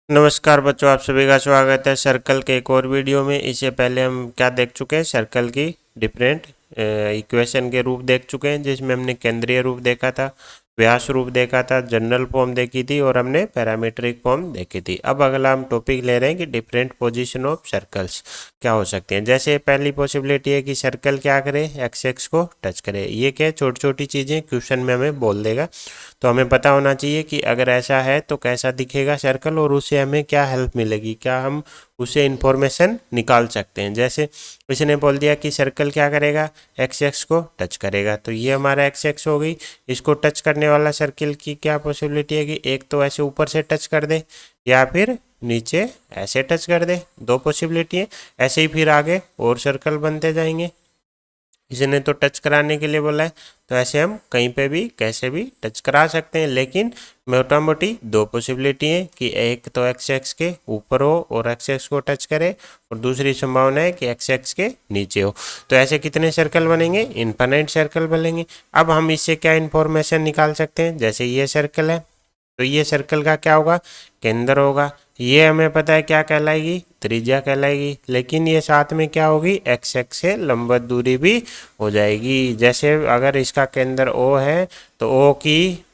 नमस्कार बच्चों, आप सभी का स्वागत है सर्कल के एक और वीडियो में। इससे पहले हम क्या देख चुके हैं, सर्कल की डिफरेंट इक्वेशन के रूप देख चुके हैं, जिसमें हमने केंद्रीय रूप देखा था, व्यास रूप देखा था, जनरल फॉर्म देखी थी और हमने पैरामीट्रिक फॉर्म देखी थी। अब अगला हम टॉपिक ले रहे हैं कि डिफरेंट पोजीशन ऑफ सर्कल्स क्या हो सकते हैं। जैसे पहली पॉसिबिलिटी है कि सर्कल क्या करे, एक्स एक्स को टच करे। ये क्या है, छोटी छोटी चीज़ें क्वेश्चन में हमें बोल देगा, तो हमें पता होना चाहिए कि अगर ऐसा है तो कैसा दिखेगा सर्कल और उससे हमें क्या हेल्प मिलेगी, क्या हम उससे इंफॉर्मेशन निकाल सकते हैं। जैसे इसने बोल दिया कि सर्कल क्या करेगा, एक्स एक्स को टच करेगा, तो ये हमारा एक्स एक्स हो गई। इसको टच करने वाला सर्कल की क्या पॉसिबिलिटी है कि एक तो ऐसे ऊपर से टच कर दे या फिर नीचे ऐसे टच कर दे, दो पॉसिबिलिटी है। ऐसे ही फिर आगे और सर्कल बनते जाएंगे। इसने तो टच कराने के लिए बोला है, तो ऐसे हम कहीं पे भी कैसे भी टच करा सकते हैं, लेकिन मोटा मोटी दो पॉसिबिलिटी है कि एक तो एक्स एक्स के ऊपर हो और एक्स एक्स को टच करे, और दूसरी संभावना है कि एक्स एक्स के नीचे हो। तो ऐसे कितने सर्कल बनेंगे, इनफाइनाइट सर्कल बनेंगे। अब हम इससे क्या इन्फॉर्मेशन निकाल सकते हैं, जैसे ये सर्कल है तो ये सर्कल का क्या होगा, केंद्र होगा। ये हमें पता है क्या कहलाएगी, त्रिज्या कहलाएगी। लेकिन ये साथ में क्या होगी, एक्स एक्स से लंबवत दूरी भी हो जाएगी। जैसे अगर इसका केंद्र ओ है तो ओ की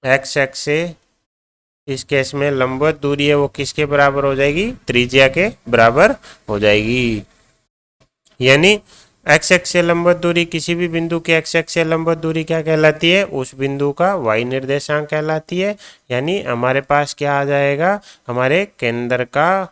एक्स एक्स से इस केस में लंबवत दूरी है वो किसके बराबर हो जाएगी, त्रिज्या के बराबर हो जाएगी। यानी एक्स एक्स से लंबवत दूरी, किसी भी बिंदु के एक्स एक्स से लंबवत दूरी क्या कहलाती है, उस बिंदु का वाई निर्देशांक कहलाती है। यानी हमारे पास क्या आ जाएगा, हमारे केंद्र का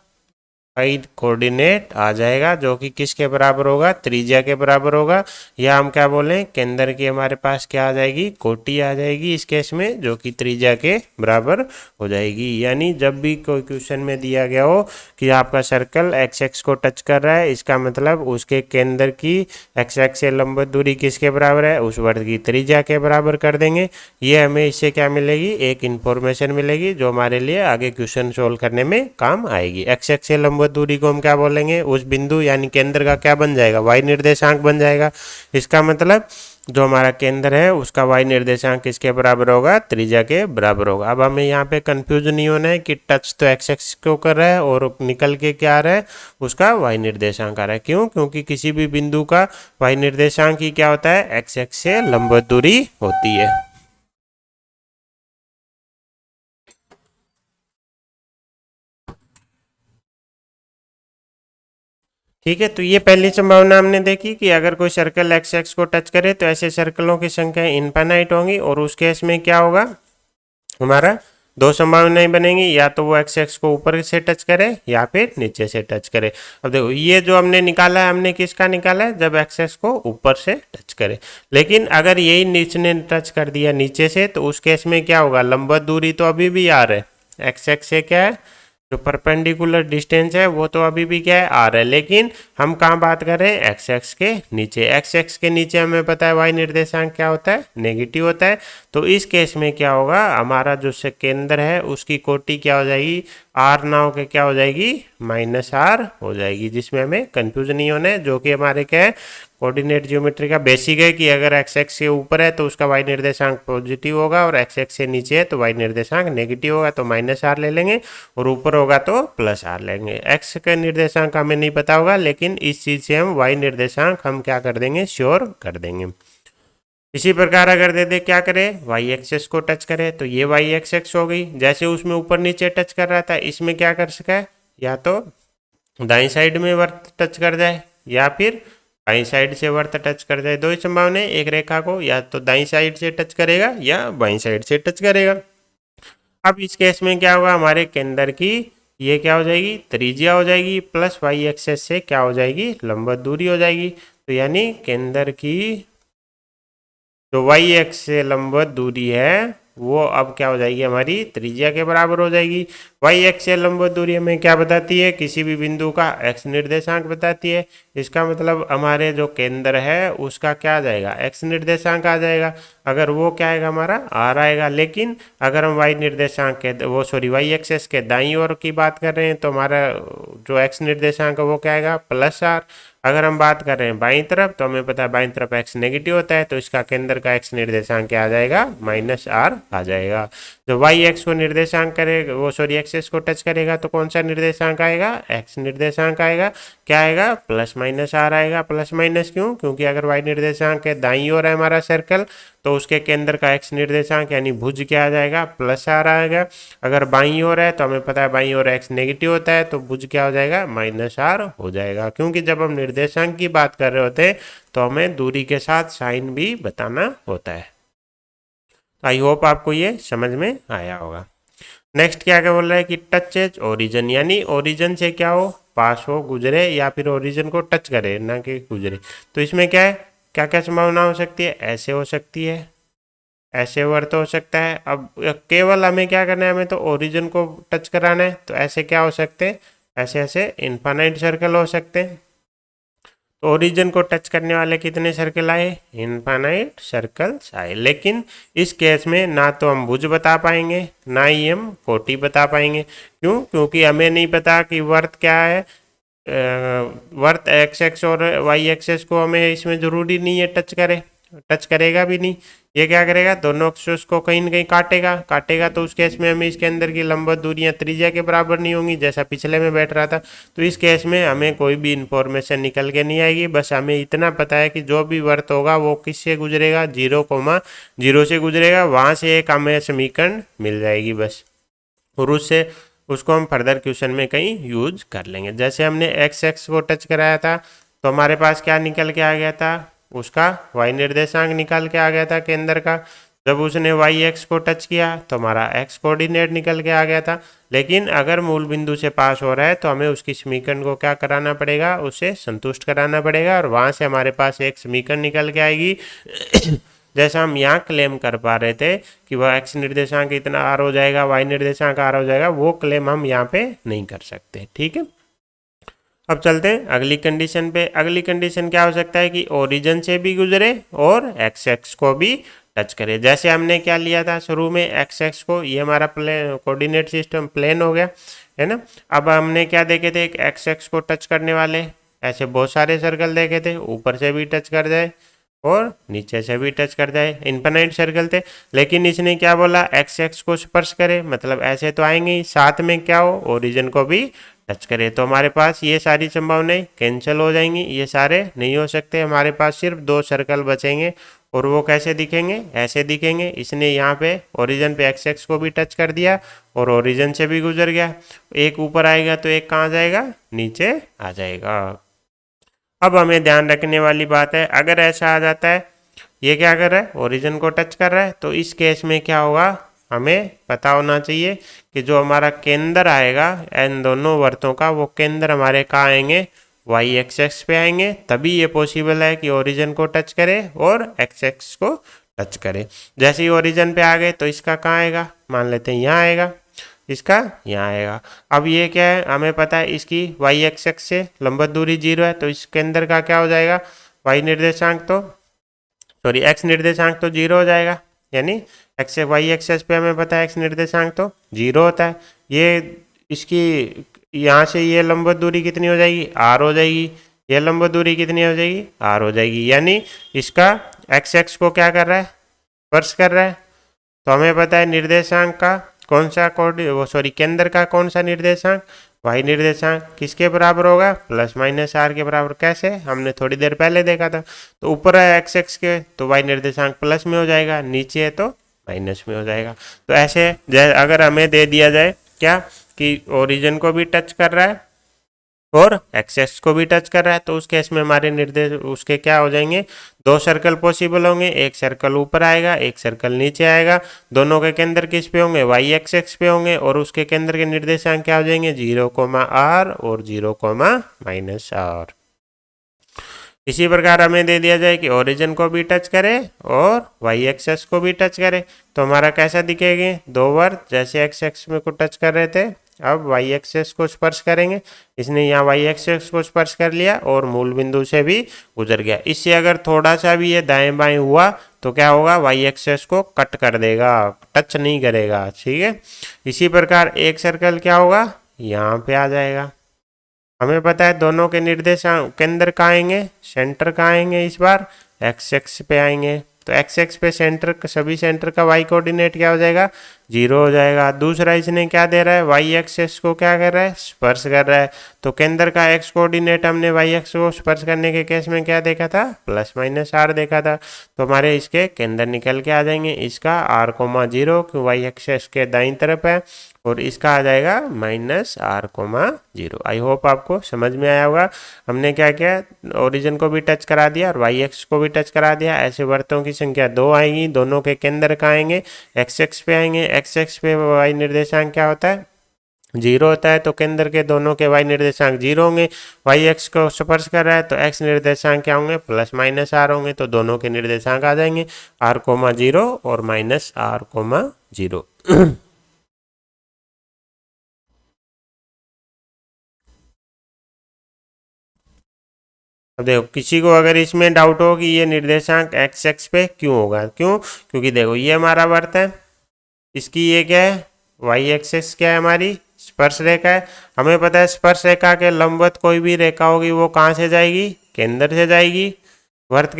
वाई कोऑर्डिनेट आ जाएगा, जो कि किसके बराबर होगा, त्रिज्या के बराबर होगा। या हम क्या बोलें, केंद्र की हमारे पास क्या आ जाएगी, कोटि आ जाएगी इस केस में, जो कि त्रिज्या के बराबर हो जाएगी। यानी जब भी कोई क्वेश्चन में दिया गया हो कि आपका सर्कल एक्स एक्स को टच कर रहा है, इसका मतलब उसके केंद्र की एक्स एक्स से लंबवत दूरी किसके बराबर है, उस वर्ग की त्रिज्या के बराबर कर देंगे। ये हमें इससे क्या मिलेगी, एक इन्फॉर्मेशन मिलेगी जो हमारे लिए आगे क्वेश्चन सोल्व करने में काम आएगी। एक्स एक्स से लंबवत दूरी को हम क्या बोलेंगे, उस बिंदु यानी केंद्र का क्या बन जाएगा, वाई निर्देशांक बन जाएगा। इसका मतलब जो हमारा केंद्र है उसका वाई निर्देशांक किसके बराबर होगा, त्रिज्या के बराबर होगा। अब हमें यहाँ पे कंफ्यूज नहीं होना है कि टच तो एक्स एक्स को कर रहा है और निकल के क्या आ रहा है, उसका वाई निर्देशांक आ रहा है। क्यों, क्योंकि किसी भी बिंदु का वाई निर्देशांक ही क्या होता है, एक्स एक्स से लंबवत दूरी होती है। ठीक है, तो ये पहली संभावना हमने देखी कि अगर कोई सर्कल एक्स एक्स को टच करे तो ऐसे सर्कलों की संख्या इनफाइनाइट होंगी, और उस केस में क्या होगा, हमारा दो संभावनाएं बनेंगी, या तो वो एक्स एक्स को ऊपर से टच करे या फिर नीचे से टच करे। अब देखो ये जो हमने निकाला है, हमने किसका निकाला है, जब एक्स एक्स को ऊपर से टच करे। लेकिन अगर यही नीचे ने टच कर दिया नीचे से, तो उस केस में क्या होगा, लंबवत दूरी तो अभी भी आ रहा है, एक्स एक्स से क्या है, जो परपेंडिकुलर डिस्टेंस है वो तो अभी भी क्या है, आर है। लेकिन हम कहाँ बात कर रहे हैं, एक्स एक्स के नीचे। एक्स एक्स के नीचे हमें पता है वाई निर्देशांक क्या होता है, नेगेटिव होता है। तो इस केस में क्या होगा, हमारा जो से केंद्र है उसकी कोटि क्या हो जाएगी, आर ना होकर क्या हो जाएगी, माइनस आर हो जाएगी। जिसमें हमें कंफ्यूज नहीं होना है, जो कि हमारे क्या है, कोऑर्डिनेट ज्योमेट्री का बेसिक है कि अगर एक्स एक्स के ऊपर है तो उसका वाई निर्देशांक पॉजिटिव होगा, और एक्स एक्स से नीचे है तो वाई निर्देशांक नेगेटिव होगा, तो माइनस आर ले लेंगे, और ऊपर होगा तो प्लस आर लेंगे। एक्स का निर्देशांक हमें नहीं पता होगा, लेकिन इस चीज़ से हम वाई निर्देशांक हम क्या कर देंगे, श्योर कर देंगे। इसी प्रकार अगर दे दे क्या करे, वाई एक्सेस को टच करे, तो ये वाई एक्स एक्स हो गई। जैसे उसमें ऊपर नीचे टच कर रहा था, इसमें क्या कर सका है, या तो दाई साइड में वर्त टच कर जाए या फिर बाई साइड से वर्त टच कर जाए। दो ही संभावना है, एक रेखा को या तो दाई साइड से टच करेगा या बाई साइड से टच करेगा। अब इस केस में क्या होगा, हमारे केंद्र की ये क्या हो जाएगी, त्रिज्या हो जाएगी, प्लस वाई एक्सेस से क्या हो जाएगी, लंबवत दूरी हो जाएगी। तो यानी केंद्र की जो वाई एक्स से लंबवत दूरी है वो अब क्या हो जाएगी, हमारी त्रिज्या के बराबर हो जाएगी। वाई एक्स से लंबवत दूरी हमें क्या बताती है, किसी भी बिंदु का एक्स निर्देशांक बताती है। इसका मतलब हमारे जो केंद्र है उसका क्या आ जाएगा, एक्स निर्देशांक आ जाएगा। अगर वो क्या आएगा, हमारा आर आएगा। लेकिन अगर हम वाई निर्देशांक के वो सॉरी वाई एक्सेस के दाईं ओर की बात कर रहे हैं, तो हमारा जो एक्स निर्देशांक है वो क्या आएगा, प्लस आर। अगर हम बात कर रहे हैं बाईं तरफ, तो हमें पता है बाईं तरफ x नेगेटिव होता है, तो इसका केंद्र का x निर्देशांक क्या आ जाएगा, -r आ जाएगा। जो y x को निर्देशांक करेगा, वो सॉरी एक्सेस को टच करेगा, तो कौन सा निर्देशांक आएगा, x निर्देशांक आएगा। क्या आएगा, +-r आएगा। प्लस माइनस क्यों, क्योंकि अगर y निर्देशांक है दाईं ओर है हमारा सर्कल, तो उसके केंद्र का x निर्देशांक यानी भुज क्या आ जाएगा, +r आएगा। अगर बाईं ओर है तो हमें पता है बाईं ओर x नेगेटिव होता है, तो भुज क्या हो जाएगा, -r हो जाएगा। क्योंकि जब हम निर्देशांक की बात कर रहे होते हैं तो हमें दूरी के साथ साइन भी बताना होता है। आई होप आपको ये समझ में आया होगा। नेक्स्ट क्या क्या बोल रहा है कि टच एज ओरिजिन, यानी ओरिजिन से क्या हो, पास हो, गुजरे, या फिर ओरिजिन को टच करे, ना कि गुजरे। तो इसमें क्या है, क्या क्या संभावना हो सकती है, ऐसे हो सकती है, ऐसे वर्त हो सकता है। अब केवल हमें क्या करना है, हमें तो ओरिजिन को टच कराना है, तो ऐसे क्या हो सकते हैं, ऐसे ऐसे इनफाइनाइट सर्कल हो सकते हैं। तो ओरिजिन को टच करने वाले कितने सर्कल आए, इनफाइनाइट सर्कल्स आए। लेकिन इस केस में ना तो हम भुज बता पाएंगे, ना ही हम कोटि बता पाएंगे। क्यों, क्योंकि हमें नहीं पता कि वर्त क्या है। वर्त एक्स एक्स और वाई एक्सेस को हमें इसमें ज़रूरी नहीं है टच करे, टच करेगा भी नहीं। ये क्या करेगा, दोनों अक्षों को कहीं न कहीं काटेगा तो उस केस में हमें इसके अंदर की लंबवत दूरियां त्रिज्या के बराबर नहीं होंगी, जैसा पिछले में बैठ रहा था। तो इस केस में हमें कोई भी इंफॉर्मेशन निकल के नहीं आएगी। बस हमें इतना पता है कि जो भी वर्त होगा वो किससे गुजरेगा, 0,0 से गुजरेगा, वहाँ से एक हमें समीकरण मिल जाएगी बस। और उससे उसको हम फर्दर क्वेश्चन में कहीं यूज कर लेंगे। जैसे हमने एक्स एक्स को टच कराया था, तो हमारे पास क्या निकल के आ गया था, उसका y निर्देशांक निकल के आ गया था केंद्र का। जब उसने y x को टच किया तो हमारा x कोऑर्डिनेट निकल के आ गया था। लेकिन अगर मूल बिंदु से पास हो रहा है तो हमें उसकी समीकरण को क्या कराना पड़ेगा, उसे संतुष्ट कराना पड़ेगा, और वहाँ से हमारे पास एक समीकरण निकल के आएगी। जैसा हम यहाँ क्लेम कर पा रहे थे कि वह x निर्देशांक इतना r हो जाएगा, y निर्देशांक r हो जाएगा, वो क्लेम हम यहाँ पे नहीं कर सकते। ठीक है, अब चलते हैं अगली कंडीशन पे। अगली कंडीशन क्या हो सकता है कि ओरिजिन से भी गुजरे और एक्स एक्स को भी टच करे। जैसे हमने क्या लिया था शुरू में, एक्स एक्स को, ये हमारा प्लेन कोऑर्डिनेट सिस्टम प्लेन हो गया है ना। अब हमने क्या देखे थे, एक एक्स एक्स को टच करने वाले ऐसे बहुत सारे सर्कल देखे थे, ऊपर से भी टच कर जाए और नीचे से भी टच कर जाए, इनफाइनाइट सर्कल थे। लेकिन इसने क्या बोला, एक्स एक्स को स्पर्श करे, मतलब ऐसे तो आएंगे ही, साथ में क्या हो, ओरिजिन को भी टच करे। तो हमारे पास ये सारी संभावनाएं कैंसिल हो जाएंगी, ये सारे नहीं हो सकते। हमारे पास सिर्फ 2 सर्कल बचेंगे, और वो कैसे दिखेंगे, ऐसे दिखेंगे। इसने यहाँ पे ओरिजिन पे एक्स एक्स को भी टच कर दिया और ओरिजिन से भी गुजर गया। एक ऊपर आएगा तो एक कहाँ जाएगा, नीचे आ जाएगा। अब हमें ध्यान रखने वाली बात है, अगर ऐसा आ जाता है, ये क्या कर रहा है, ओरिजिन को टच कर रहा है, तो इस केस में क्या होगा, हमें पता होना चाहिए कि जो हमारा केंद्र आएगा इन दोनों वर्तों का, वो केंद्र हमारे कहाँ आएंगे, वाई एक्स एक्स पे आएंगे। तभी ये पॉसिबल है कि ओरिजिन को टच करे और एक्स एक्स को टच करे। जैसे ही ओरिजिन पे आ गए तो इसका कहाँ आएगा, मान लेते हैं यहाँ आएगा, इसका यहाँ आएगा। अब ये क्या है, हमें पता है इसकी वाई एक्स एक्स से लंबवत दूरी 0 है, तो इसके अंदर का क्या हो जाएगा, वाई निर्देशांक तो सॉरी एक्स निर्देशांक तो 0 हो जाएगा। यानी एक्स वाई एक्सेस पे हमें पता है एक्स निर्देशांक तो 0 होता है। ये इसकी यहाँ से ये लंबवत दूरी कितनी हो जाएगी, r हो जाएगी। ये लंबवत दूरी कितनी हो जाएगी, r हो जाएगी। यानी इसका एक्स एक्स को क्या कर रहा है, स्पर्श कर रहा है। तो हमें पता है निर्देशांक का कौन सा केंद्र का कौन सा निर्देशांक, वाई निर्देशांक किसके बराबर होगा, ±r के बराबर। कैसे, हमने थोड़ी देर पहले देखा था। तो ऊपर है एक्स एक्स के, तो वाई निर्देशांक प्लस में हो जाएगा, नीचे है तो माइनस में हो जाएगा। तो ऐसे अगर हमें दे दिया जाए क्या कि ओरिजिन को भी टच कर रहा है और एक्सेस को भी टच कर रहा है, तो उस केस में हमारे निर्देश उसके क्या हो जाएंगे, 2 सर्कल पॉसिबल होंगे। एक सर्कल ऊपर आएगा, एक सर्कल नीचे आएगा। दोनों के केंद्र किस पे होंगे, वाई एक्स एक्स पे होंगे, और उसके केंद्र के निर्देशांक क्या हो जाएंगे, 0,r और 0,-r। इसी प्रकार हमें दे दिया जाए कि ओरिजिन को भी टच करे और वाई एक्सेस को भी टच करे, तो हमारा कैसा दिखेंगे, 2 वर्त जैसे एक्स एक्स में को टच कर रहे थे, अब वाई एक्सेस को स्पर्श करेंगे। इसने यहाँ वाई एक्सेस को स्पर्श कर लिया और मूल बिंदु से भी गुजर गया। इससे अगर थोड़ा सा भी ये दाएं बाएं हुआ तो क्या होगा, वाई एक्सेस को कट कर देगा, टच नहीं करेगा। ठीक है, इसी प्रकार एक सर्कल क्या होगा, यहाँ पे आ जाएगा, हमें पता है दोनों के निर्देशांक केंद्र कहाँ आएंगे, सेंटर कहाँ आएंगे, इस बार एक्स एक्स पे आएंगे। तो एक्स एक्स पे सेंटर, सभी सेंटर का वाई कोऑर्डिनेट क्या हो जाएगा, 0 हो जाएगा। दूसरा इसने क्या दे रहा है, वाई एक्सेस को क्या कर रहा है, स्पर्श कर रहा है। तो केंद्र का एक्स कोऑर्डिनेट हमने वाई एक्स को स्पर्श करने के केस में क्या देखा था, प्लस माइनस आर देखा था। तो हमारे इसके केंद्र निकल के आ जाएंगे, इसका आर कोमा 0 क्यों वाई एक्सेस के दाईं तरफ है, और इसका आ जाएगा minus R comma 0। I hope आपको समझ में आया होगा। हमने क्या किया, ओरिजिन को भी टच करा दिया और वाई एक्स को भी टच करा दिया। ऐसे वृत्तों की संख्या 2 आएगी, दोनों के केंद्र कहाँ आएंगे, एक्स एक्स पे आएंगे। एक्स एक्स पे वाई निर्देशांक क्या होता है, 0 होता है। तो केंद्र के दोनों के वाई निर्देशांक 0 होंगे। वाई एक्स को स्पर्श कर रहा है तो एक्स निर्देशांक क्या होंगे, प्लस माइनस आर होंगे। तो दोनों के निर्देशांक आ जाएंगे आर कोमा 0 और माइनस आर कोमा 0। अब देखो किसी को अगर इसमें डाउट हो कि ये निर्देशांक एक्स एक्स पे क्यों होगा, क्यों, क्योंकि देखो ये हमारा वर्त है, इसकी ये क्या है, वाई एक्सेस क्या है, हमारी स्पर्श रेखा है। हमें पता है स्पर्श रेखा के लंबवत कोई भी रेखा होगी वो कहाँ से जाएगी, केंद्र से जाएगी। वर्त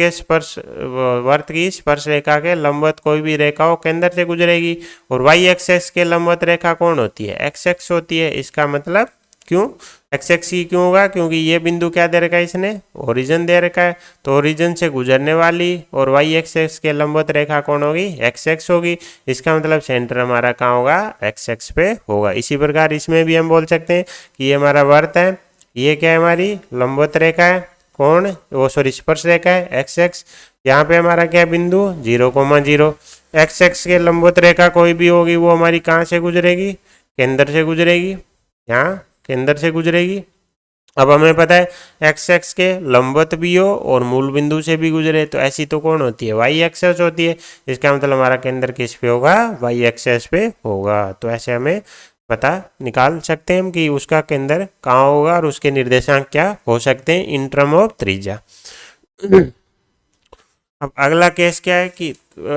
की स्पर्श रेखा के लंबवत कोई भी रेखा हो केंद्र से गुजरेगी। और वाई एक्सेस के लंबवत रेखा कौन होती है, एक्स एक्स होती है। इसका मतलब क्यों एक्स एक्स की क्यों होगा, क्योंकि ये बिंदु क्या दे रखा है, इसने ओरिजिन दे रखा है। तो ओरिजिन से गुजरने वाली और वाई एक्स एक्स के लंबवत रेखा कौन होगी, एक्स एक्स होगी। इसका मतलब सेंटर हमारा कहाँ होगा, एक्स एक्स पे होगा। इसी प्रकार इसमें भी हम बोल सकते हैं कि ये हमारा वर्त है, ये क्या है, हमारी लंबवत रेखा है, कौन, वो सॉरी स्पर्श रेखा है एक्स एक्स। यहाँ पे हमारा क्या बिंदु 0,0। एक्स एक्स के लंबवत रेखा कोई भी होगी वो हमारी कहाँ से गुजरेगी, केंद्र से गुजरेगी, यहाँ केंद्र से गुजरेगी। अब हमें पता है एक्स एक्स के लंबवत भी हो और मूल बिंदु से भी गुजरे, तो ऐसी तो कौन होती है, वाई एक्सेस होती है। इसका मतलब हमारा केंद्र किस पे होगा, वाई एक्सेस पे होगा। तो ऐसे हमें पता निकाल सकते हैं हम कि उसका केंद्र कहाँ होगा और उसके निर्देशांक क्या हो सकते हैं इन टर्म ऑफ त्रिज्या। अब अगला केस क्या है कि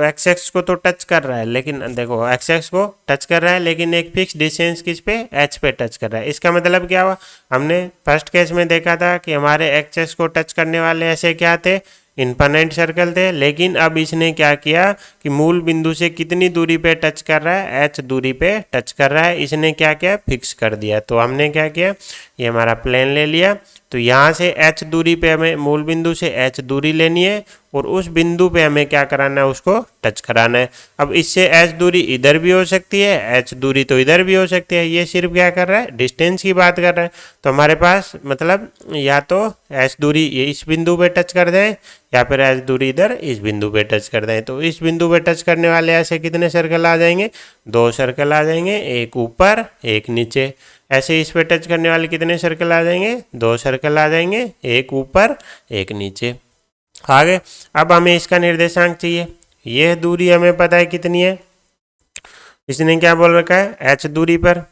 एक्स एक्स को तो टच कर रहा है, लेकिन देखो एक्स एक्स को टच कर रहा है लेकिन एक फिक्स डिस्टेंस किस पे, एच पे टच कर रहा है। इसका मतलब क्या हुआ, हमने फर्स्ट केस में देखा था कि हमारे एक्स एक्स को टच करने वाले ऐसे क्या थे, इनफाइनाइट सर्कल थे। लेकिन अब इसने क्या किया कि मूल बिंदु से कितनी दूरी पे टच कर रहा है, एच दूरी पे टच कर रहा है। इसने क्या किया, फिक्स कर दिया। तो हमने क्या किया, ये हमारा प्लेन ले लिया। तो यहाँ से एच दूरी पे हमें मूल बिंदु से एच दूरी लेनी है और उस बिंदु पे हमें क्या कराना है, उसको टच कराना है। अब इससे एच दूरी इधर भी हो सकती है, एच दूरी तो इधर भी हो सकती है। ये सिर्फ क्या कर रहा है, डिस्टेंस की बात कर रहा है। तो हमारे पास मतलब या तो एच दूरी ये इस बिंदु पे टच कर दें या फिर एच दूरी इधर इस बिंदु पे टच कर दें। तो इस बिंदु पे टच करने वाले ऐसे कितने सर्कल आ जाएंगे, 2 सर्कल आ जाएंगे, एक ऊपर एक नीचे। ऐसे इस पे टच करने वाले कितने सर्कल आ जाएंगे, 2 सर्कल आ जाएंगे, एक ऊपर एक नीचे। आगे अब हमें इसका निर्देशांक चाहिए। यह दूरी हमें पता है कितनी है, इसने क्या बोल रखा है, एच दूरी पर।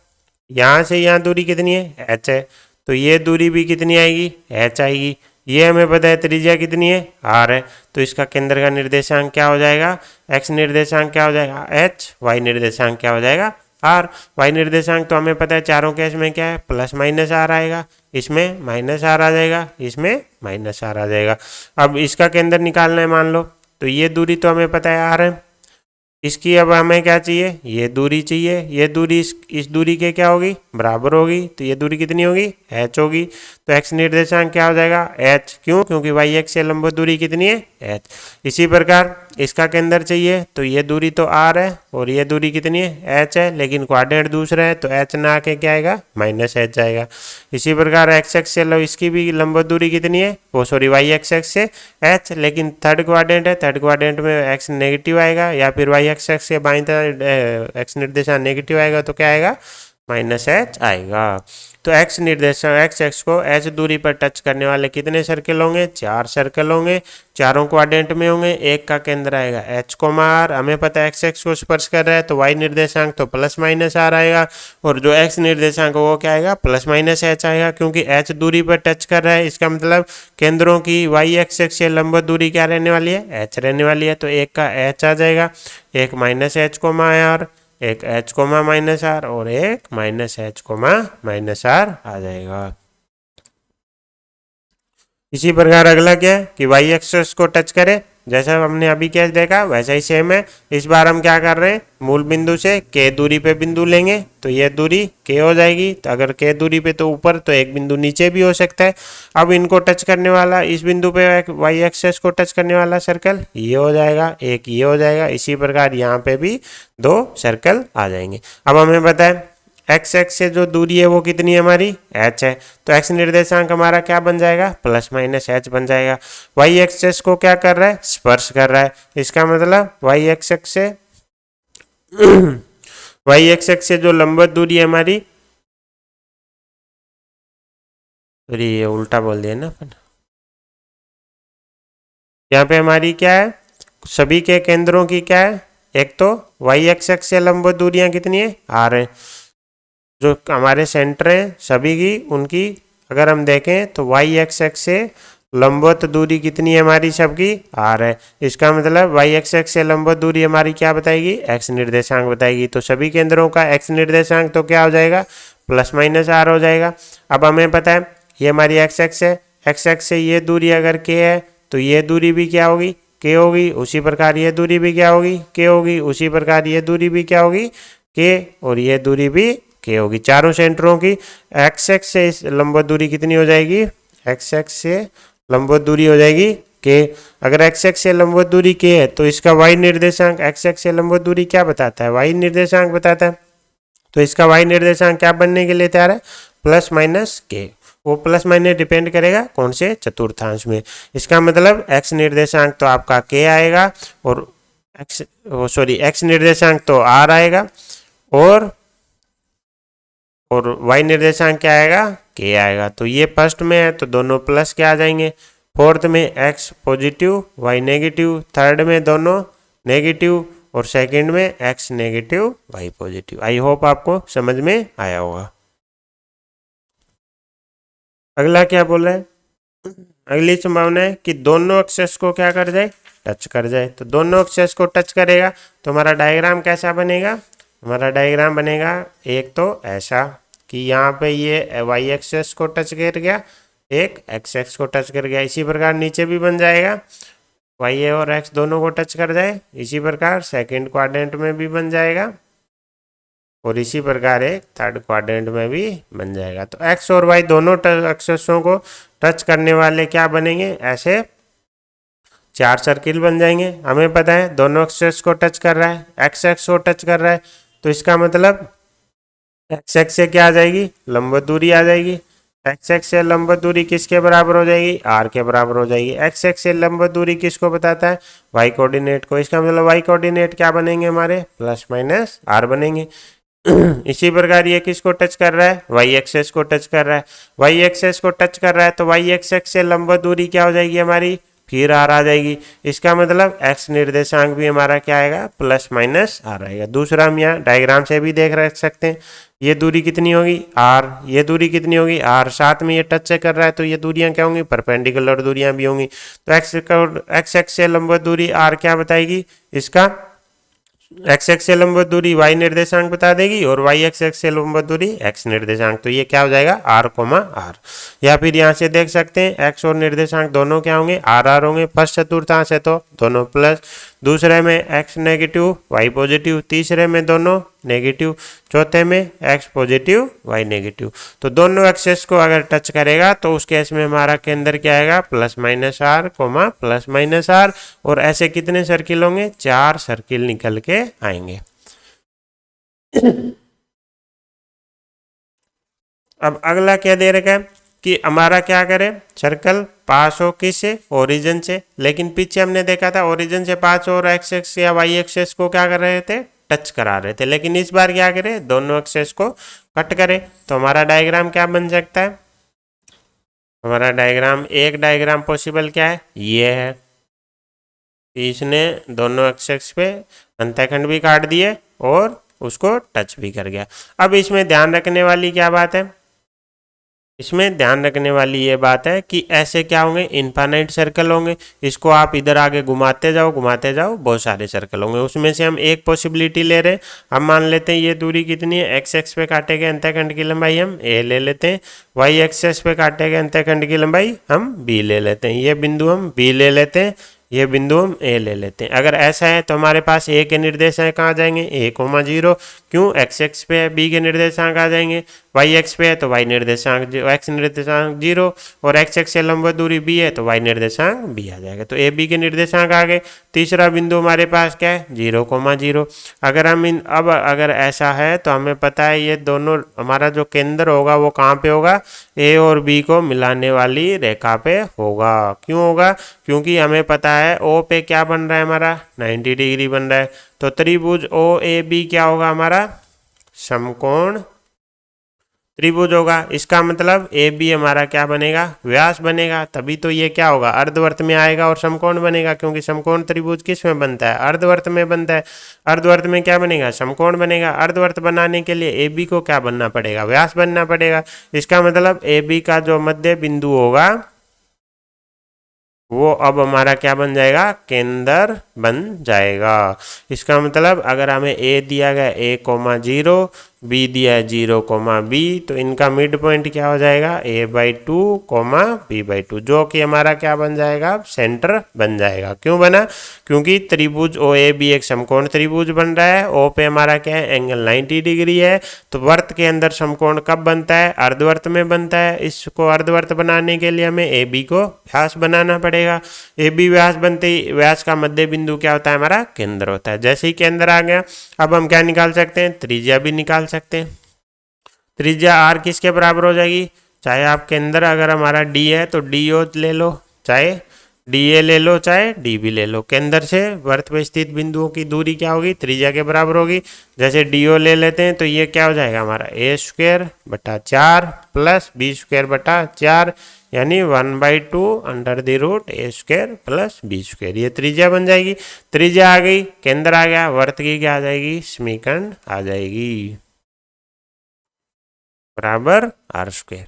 यहाँ से यहाँ दूरी कितनी है, एच है। तो ये दूरी भी कितनी आएगी, एच आएगी। ये हमें पता है त्रिज्या कितनी है, आर है। तो इसका केंद्र का निर्देशांक क्या हो जाएगा, एक्स निर्देशांक क्या हो जाएगा, एच, वाई निर्देशांक क्या हो जाएगा, आर। वाई निर्देशांक तो हमें पता है चारों केस में क्या है, प्लस माइनस आर आएगा। इसमें माइनस आर आ जाएगा, इसमें माइनस आर आ जाएगा। अब इसका केंद्र निकालना है मान लो, तो ये दूरी तो हमें पता है आर है। इसकी अब हमें क्या चाहिए, ये दूरी चाहिए। ये दूरी इस दूरी के क्या होगी, बराबर होगी। तो ये दूरी कितनी होगी, एच होगी। तो एक्स निर्देशांक क्या हो जाएगा, एच। क्यों, क्योंकि वाई एक्स से लंबवत दूरी कितनी है, एच। इसी प्रकार इसका केंद्र चाहिए, तो ये दूरी तो आर है और ये दूरी कितनी है, एच है। लेकिन क्वाड्रेंट दूसरा है तो एच ना आके क्या आएगा, माइनस एच आएगा। इसी प्रकार एक्स एक्स से इसकी भी लंबवत दूरी कितनी है, वो सॉरी वाई एक्स एक्स से एच। लेकिन थर्ड क्वाड्रेंट है, थर्ड क्वाड्रेंट में एक्स नेगेटिव आएगा या फिर वाई एक्स एक्स के बाईं तरफ एक्स निर्देशांक नेगेटिव आएगा तो क्या आएगा, माइनस एच आएगा। तो एक्स निर्देशांक एक्स एक्स को एच दूरी पर टच करने वाले कितने सर्कल होंगे, 4 सर्कल होंगे, चारों क्वाड्रेंट में होंगे। एक का केंद्र आएगा एच कोमा आर। हमें पता है एक्स एक्स को स्पर्श कर रहा है तो वाई निर्देशांक तो प्लस माइनस आर आएगा और जो एक्स निर्देशांक वो क्या आएगा, प्लस माइनस एच आएगा। क्योंकि एच दूरी पर टच कर रहा है, इसका मतलब केंद्रों की वाई एक्स एक्स से लंबवत दूरी क्या रहने वाली है, एच रहने वाली है। तो एक का एच आ जाएगा, एक माइनस एच कोमा आर, एक एच कोमा माइनस आर और एक minus H comma minus R आ जाएगा। इसी प्रकार अगला क्या है कि वाई एक्सेस को टच करे, जैसा हमने अभी क्या देखा वैसा ही सेम है। इस बार हम क्या कर रहे हैं, मूल बिंदु से के दूरी पे बिंदु लेंगे तो ये दूरी के हो जाएगी। तो अगर के दूरी पे तो ऊपर तो एक बिंदु नीचे भी हो सकता है। अब इनको टच करने वाला इस बिंदु पे वाई एक्सेस को टच करने वाला सर्कल ये हो जाएगा, एक ये हो जाएगा। इसी प्रकार यहाँ पे भी दो सर्कल आ जाएंगे। अब हमें बताएं एक्स एक्स से जो दूरी है वो कितनी है हमारी, एच है। तो एक्स निर्देशांक हमारा क्या बन जाएगा, प्लस माइनस एच बन जाएगा। वाई एक्सेस को क्या कर रहा है, स्पर्श कर रहा है। इसका मतलब वाई एक्स एक्स से वाई एक्स एक्स से जो लंबवत दूरी है हमारी, सॉरी ये उल्टा बोल दिया ना अपन, यहाँ पे हमारी क्या है, सभी के केंद्रों की क्या है, एक तो वाई एक्स एक्स से लंबवत दूरियां कितनी है, आर है। जो हमारे सेंटर है सभी की, उनकी अगर हम देखें तो वाई एक्स एक्स से लंबवत दूरी कितनी है हमारी, सबकी आर है। इसका मतलब वाई एक्स एक्स से लंबवत दूरी हमारी क्या बताएगी, एक्स निर्देशांक बताएगी। तो सभी केंद्रों का एक्स निर्देशांक तो क्या हो जाएगा, प्लस माइनस आर हो जाएगा। अब हमें पता है ये हमारी एक्स एक्स है, एक्स एक्स से ये दूरी अगर के है तो ये दूरी भी क्या होगी, के होगी। उसी प्रकार ये दूरी भी क्या होगी, के होगी। उसी प्रकार ये दूरी भी क्या होगी, के, और ये दूरी भी के होगी। चारों सेंटरों की एक्स एक्स से इस लंबवत दूरी कितनी हो जाएगी, एक्स एक्स से लंबवत दूरी हो जाएगी के। अगर एक्स एक्स से लंबवत दूरी के है तो इसका वाई निर्देशांक एक्स एक्स से लंबवत दूरी क्या बताता है, वाई निर्देशांक बताता है। तो इसका वाई निर्देशांक क्या बनने के लिए तैयार है, प्लस माइनस के। वो प्लस माइनस डिपेंड करेगा कौन से चतुर्थांश में। इसका मतलब एक्स निर्देशांक तो आपका के आएगा, और एक्स निर्देशांक तो आर आएगा, और वाई निर्देशांक क्या आएगा, के आएगा। तो ये फर्स्ट में है तो दोनों प्लस के आ जाएंगे, फोर्थ में X positive Y negative, third में दोनों नेगेटिव, और सेकंड में X negative Y positive. I hope आपको समझ में आया होगा। अगला क्या बोल रहा है, अगली संभावना है कि दोनों एक्सेस को क्या कर जाए, टच कर जाए। तो दोनों एक्सेस को टच करेगा तो हमारा डायग्राम कैसा बनेगा, हमारा डायग्राम बनेगा एक तो ऐसा कि यहाँ पे ये वाई एक्सेस को टच कर गया, एक एक्स एक्स को टच कर गया। इसी प्रकार नीचे भी बन जाएगा, वाई और एक्स दोनों को टच कर जाए। इसी प्रकार सेकंड क्वाड्रेंट में भी बन जाएगा, और इसी प्रकार एक थर्ड क्वाड्रेंट में भी बन जाएगा। तो एक्स और वाई दोनों एक्सेसों को टच करने वाले क्या बनेंगे, ऐसे चार सर्किल बन जाएंगे। हमें पता है दोनों एक्सेस को टच कर रहा है, एक्स एक्स को टच कर रहा है, तो इसका मतलब एक्स एक्स से क्या आ जाएगी, लंबवत दूरी आ जाएगी। एक्स एक्स से लंबवत दूरी किसके बराबर हो जाएगी, आर के बराबर हो जाएगी। एक्स एक्स से लंबवत दूरी किसको बताता है, वाई कोऑर्डिनेट को। इसका मतलब वाई कोऑर्डिनेट क्या बनेंगे हमारे, प्लस माइनस आर बनेंगे। इसी प्रकार ये किसको टच कर रहा है, वाई एक्सेस को टच कर रहा है। वाई एक्सेस को टच कर रहा है तो वाई एक्सेस से लंबवत दूरी क्या हो जाएगी हमारी, फिर आर आ जाएगी। इसका मतलब एक्स निर्देशांक भी हमारा क्या आएगा, प्लस माइनस आर आएगा। दूसरा हम यहाँ डायग्राम से भी देख रख सकते हैं, ये दूरी कितनी होगी, आर, ये दूरी कितनी होगी, आर, साथ में ये टच से कर रहा है तो ये दूरियां क्या होंगी, परपेंडिकुलर दूरियां भी होंगी। तो एक्स एक्स से लंबवत दूरी आर क्या बताएगी, इसका एक्स एक्स से लंबवत दूरी वाई निर्देशांक बता देगी, और वाई एक्स एक्स से लंबवत दूरी एक्स निर्देशांक। तो ये क्या हो जाएगा, आर कोमा आर। या फिर यहाँ से देख सकते हैं एक्स और निर्देशांक दोनों क्या होंगे, आर आर होंगे। फर्स्ट चतुर्थांश है तो दोनों प्लस, दूसरे में एक्स नेगेटिव वाई पॉजिटिव, तीसरे में दोनों नेगेटिव, चौथे में एक्स पॉजिटिव वाई नेगेटिव। तो दोनों एक्सेस को अगर टच करेगा तो उस केस में हमारा केंद्र क्या आएगा, plus minus R comma plus minus R. और ऐसे कितने सर्किल होंगे, चार सर्किल निकल के आएंगे। अब अगला क्या दे रखा है कि हमारा क्या करे, सर्कल पास हो किससे, ओरिजिन से। लेकिन पीछे हमने देखा था ओरिजिन से पास और एक्स एक्स या वाई एक्सेस को क्या कर रहे थे, टच करा रहे थे। लेकिन इस बार क्या करें, दोनों एक्सेस को कट करें। तो हमारा डायग्राम क्या बन सकता है, हमारा डायग्राम, एक डायग्राम पॉसिबल क्या है, ये है। इसने दोनों एक्सेस पे अंतःखंड भी काट दिए और उसको टच भी कर गया। अब इसमें ध्यान रखने वाली क्या बात है, इसमें ध्यान रखने वाली ये बात है कि ऐसे क्या होंगे, इनफाइनाइट सर्कल होंगे। इसको आप इधर आगे घुमाते जाओ बहुत सारे सर्कल होंगे। उसमें से हम एक पॉसिबिलिटी ले रहे हैं। हम मान लेते हैं ये दूरी कितनी है, एक्स एक्स पे काटे गए अंतःखंड की लंबाई हम ए ले लेते हैं, वाई एक्सेस पे काटे गए अंतःखंड की लंबाई हम बी ले लेते हैं, ये बिंदु हम बी ले लेते हैं, ये बिंदु हम ए ले लेते हैं। अगर ऐसा है तो हमारे पास ए के निर्देशांक कहाँ जाएंगे, ए कोमा जीरो, क्यों, एक्स एक्स पे है, बी के निर्देशांक आ जाएंगे, वाई एक्स पे है तो वाई निर्देशांक एक्स निर्देशांक जीरो, और एक्स एक्स से लंबवत दूरी बी है तो वाई निर्देशांक बी आ जाएगा। तो ए बी के निर्देशांक आ गए। तीसरा बिंदु हमारे पास क्या है, 0,0। अगर हम अब अगर ऐसा है तो हमें पता है ये दोनों हमारा जो केंद्र होगा वो कहाँ पे होगा, ए और बी को मिलाने वाली रेखा पे होगा। क्यों होगा, क्योंकि हमें पता है ओ पे क्या बन रहा है हमारा, 90 डिग्री बन रहा है। तो त्रिभुज ओ ए बी क्या होगा हमारा, समकोण त्रिभुज होगा। इसका मतलब ए बी हमारा क्या बनेगा, व्यास बनेगा, तभी तो ये क्या होगा, अर्धवर्त में आएगा और समकोण बनेगा, क्योंकि समकोण त्रिभुज किस में बनता है, अर्धवर्त में बनता है। अर्धवर्त में क्या बनेगा, समकोण बनेगा। अर्धवर्त बनाने के लिए ए बी को क्या बनना पड़ेगा, व्यास बनना पड़ेगा। इसका मतलब ए बी का जो मध्य बिंदु होगा वो अब हमारा क्या बन जाएगा, केंद्र बन जाएगा। इसका मतलब अगर हमें ए दिया गया ए कोमा जीरो, बी दिया है 0, बी, तो इनका मिड पॉइंट क्या हो जाएगा, a/2 कोमा b/2, जो कि हमारा क्या बन जाएगा, सेंटर बन जाएगा। क्यों बना, क्योंकि त्रिभुज ओ ए बी एक समकोण त्रिभुज बन रहा है। ओ पे हमारा क्या है, एंगल 90 डिग्री है। तो वर्त के अंदर समकोण कब बनता है, अर्धवर्त में बनता है। इसको अर्धवर्त बनाने के लिए हमें ए बी को व्यास बनाना पड़ेगा। ए बी व्यास बनते ही व्यास का मध्य बिंदु क्या होता है, हमारा केंद्र होता है। जैसे ही केंद्र आ गया, अब हम क्या निकाल सकते हैं, त्रिज्या भी निकाल सकते हैं। त्रिज्या आर किसके बराबर हो जाएगी, चाहे आप केंद्र अगर हमारा डी है तो डी ओ ले लो, चाहे डी ए ले लो, चाहे डी बी ले लो। केंद्र से वर्त पे स्थित बिंदुओं की दूरी क्या होगी, त्रिज्या के बराबर होगी। जैसे डी ओ ले लेते हैं तो ये क्या हो जाएगा हमारा, a² / 4 प्लस b² / 4, यानी 1/2 √a² + b²। ये त्रिज्या बन जाएगी। त्रिज्या आ गई, केंद्र आ गया, वर्त की क्या आ जाएगी, समीकरण आ जाएगी, बराबर r²।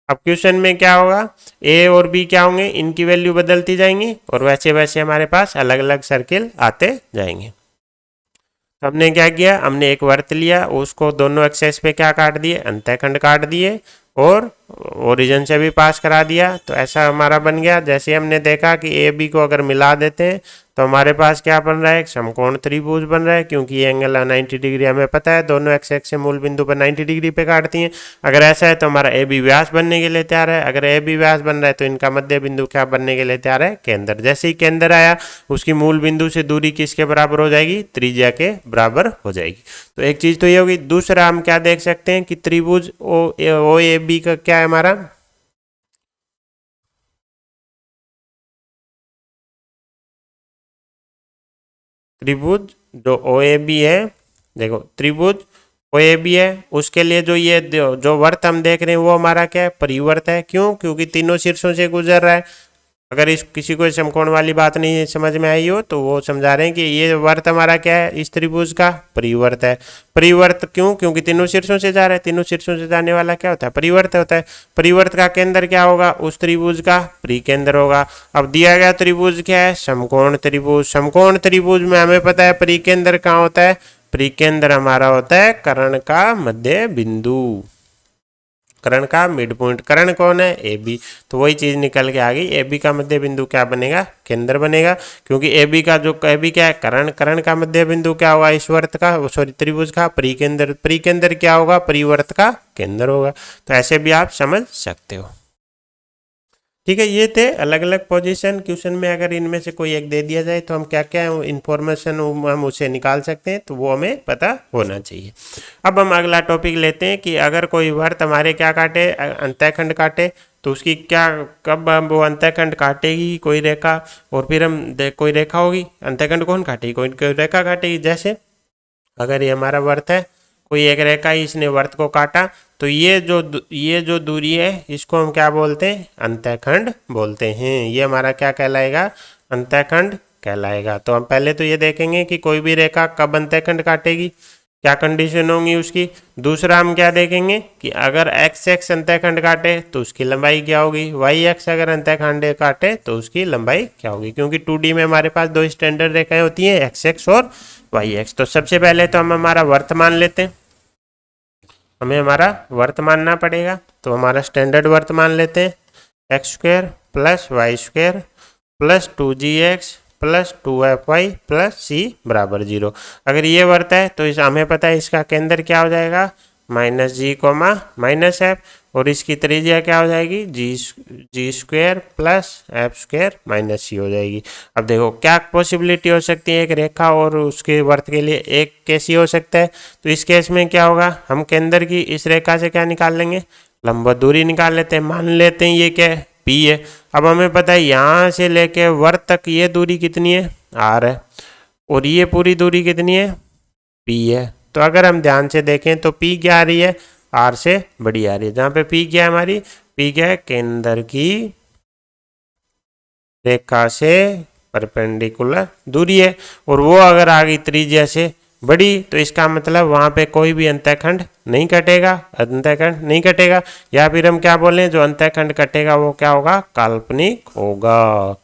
अब क्वेश्चन में क्या होगा, ए और बी क्या होंगे, इनकी वैल्यू बदलती जाएंगी और वैसे वैसे हमारे पास अलग अलग सर्किल आते जाएंगे। हमने क्या किया, हमने एक वर्त लिया, उसको दोनों एक्सेस पे क्या काट दिए, अंतःखंड काट दिए और ओरिजिन से भी पास करा दिया। तो ऐसा हमारा बन गया। जैसे हमने देखा कि ए बी को अगर मिला देते हैं तो हमारे पास क्या बन रहा है, एक समकोण त्रिभुज बन रहा है, क्योंकि ये एंगल 90 डिग्री हमें पता है, दोनों एक्स एक्स से मूल बिंदु पर 90 डिग्री पे काटती हैं। अगर ऐसा है तो हमारा ए बी व्यास बनने के लिए तैयार है। अगर ए बी व्यास बन रहा है तो इनका मध्य बिंदु क्या बनने के लिए तैयार है, केंद्र। जैसे ही केंद्र आया, उसकी मूल बिंदु से दूरी किसके बराबर हो जाएगी, त्रिज्या के बराबर हो जाएगी। तो एक चीज तो ये होगी। दूसरा हम क्या देख सकते हैं कि त्रिभुज ओ ए बी का क्या है हमारा, त्रिभुज जो ओ ए बी है, देखो त्रिभुज ओ ए बी है, उसके लिए जो ये जो वर्त हम देख रहे हैं वो हमारा क्या है, परिवर्त है। क्यों, क्योंकि तीनों शीर्षों से गुजर रहा है। अगर इस किसी को समकोण वाली बात नहीं समझ में आई हो तो वो समझा रहे हैं कि ये वर्त हमारा क्या है, इस त्रिभुज का परिवर्त है। परिवर्त क्यों, क्योंकि तीनों शीर्षों से जा रहा है, तीनों शीर्षों से जाने वाला क्या होता है, परिवर्त होता है। परिवर्त का केंद्र क्या होगा, उस त्रिभुज का परिकेंद्र होगा। अब दिया गया त्रिभुज क्या है, समकोण त्रिभुज। समकोण त्रिभुज में हमें पता है परिकेंद्र कहाँ होता है, परिकेंद्र हमारा होता है कर्ण का मध्य बिंदु, कर्ण का मिड पॉइंट। कर्ण कौन है, ए बी। तो वही चीज निकल के आ गई, ए बी का मध्य बिंदु क्या बनेगा, केंद्र बनेगा। क्योंकि ए बी का जो ए बी क्या है, कर्ण। कर्ण का मध्य बिंदु क्या होगा, इस वर्त का, सॉरी त्रिभुज का परिकेंद्र। परिकेंद्र क्या होगा, परिवर्त का केंद्र होगा। तो ऐसे भी आप समझ सकते हो। ठीक है, ये थे अलग अलग पोजीशन। क्वेश्चन में अगर इनमें से कोई एक दे दिया जाए तो हम क्या क्या इंफॉर्मेशन हम उसे निकाल सकते हैं, तो वो हमें पता होना चाहिए। अब हम अगला टॉपिक लेते हैं कि अगर कोई वर्त हमारे क्या काटे, अंतःखंड काटे, तो उसकी क्या, कब हम वो अंतःखंड काटेगी कोई रेखा, और फिर हम कोई रेखा होगी, अंतःखंड कौन काटेगी, कोई रेखा काटेगी। जैसे अगर ये हमारा वर्त है, कोई एक रेखा ही इसने वर्त को काटा, तो ये जो दूरी है इसको हम क्या बोलते हैं, अंतःखंड बोलते हैं। ये हमारा क्या कहलाएगा, अंतःखंड कहलाएगा। तो हम पहले तो ये देखेंगे कि कोई भी रेखा कब अंतःखंड काटेगी। क्या कंडीशन होंगी उसकी। दूसरा हम क्या देखेंगे कि अगर एक्स एक्स अंतःखंड काटे तो उसकी लंबाई क्या होगी, वाई एक्स अगर अंतःखंड काटे तो उसकी लंबाई क्या होगी, क्योंकि 2D में हमारे पास दो स्टैंडर्ड रेखाएं होती हैं, एक्स एक्स और वाई एक्स। तो सबसे पहले तो हम हमारा वर्तमान लेते हैं, हमें हमारा वर्त मानना पड़ेगा। तो हमारा स्टैंडर्ड वर्त मान लेते हैं, x square plus Y square plus 2gx plus 2fy plus c बराबर 0। अगर ये वर्त है तो इस हमें पता है इसका केंद्र क्या हो जाएगा, minus g comma minus f, और इसकी त्रिज्या क्या हो जाएगी, g square plus F square minus c हो जाएगी। अब देखो क्या पॉसिबिलिटी हो सकती है, एक रेखा और उसके वर्त के लिए एक कैसी हो सकता है। तो इस केस में क्या होगा, हम केंद्र की इस रेखा से क्या निकाल लेंगे, लंबवत दूरी निकाल लेते हैं। मान लेते हैं ये क्या है, पी है। अब हमें पता है यहाँ से लेके वर्त तक ये दूरी कितनी है, आर है, और ये पूरी दूरी कितनी है, पी है। तो अगर हम ध्यान से देखें तो पी क्या आ रही है, आर से बड़ी आ रही है। जहाँ पे पी क्या है हमारी, पी क्या है, केंद्र की रेखा से परपेंडिकुलर दूरी है, और वो अगर आ गई त्रिज्या से बड़ी तो इसका मतलब वहाँ पे कोई भी अंतःखंड नहीं कटेगा, अंतःखंड नहीं कटेगा, या फिर हम क्या बोलें, जो अंतःखंड कटेगा वो क्या होगा, काल्पनिक होगा।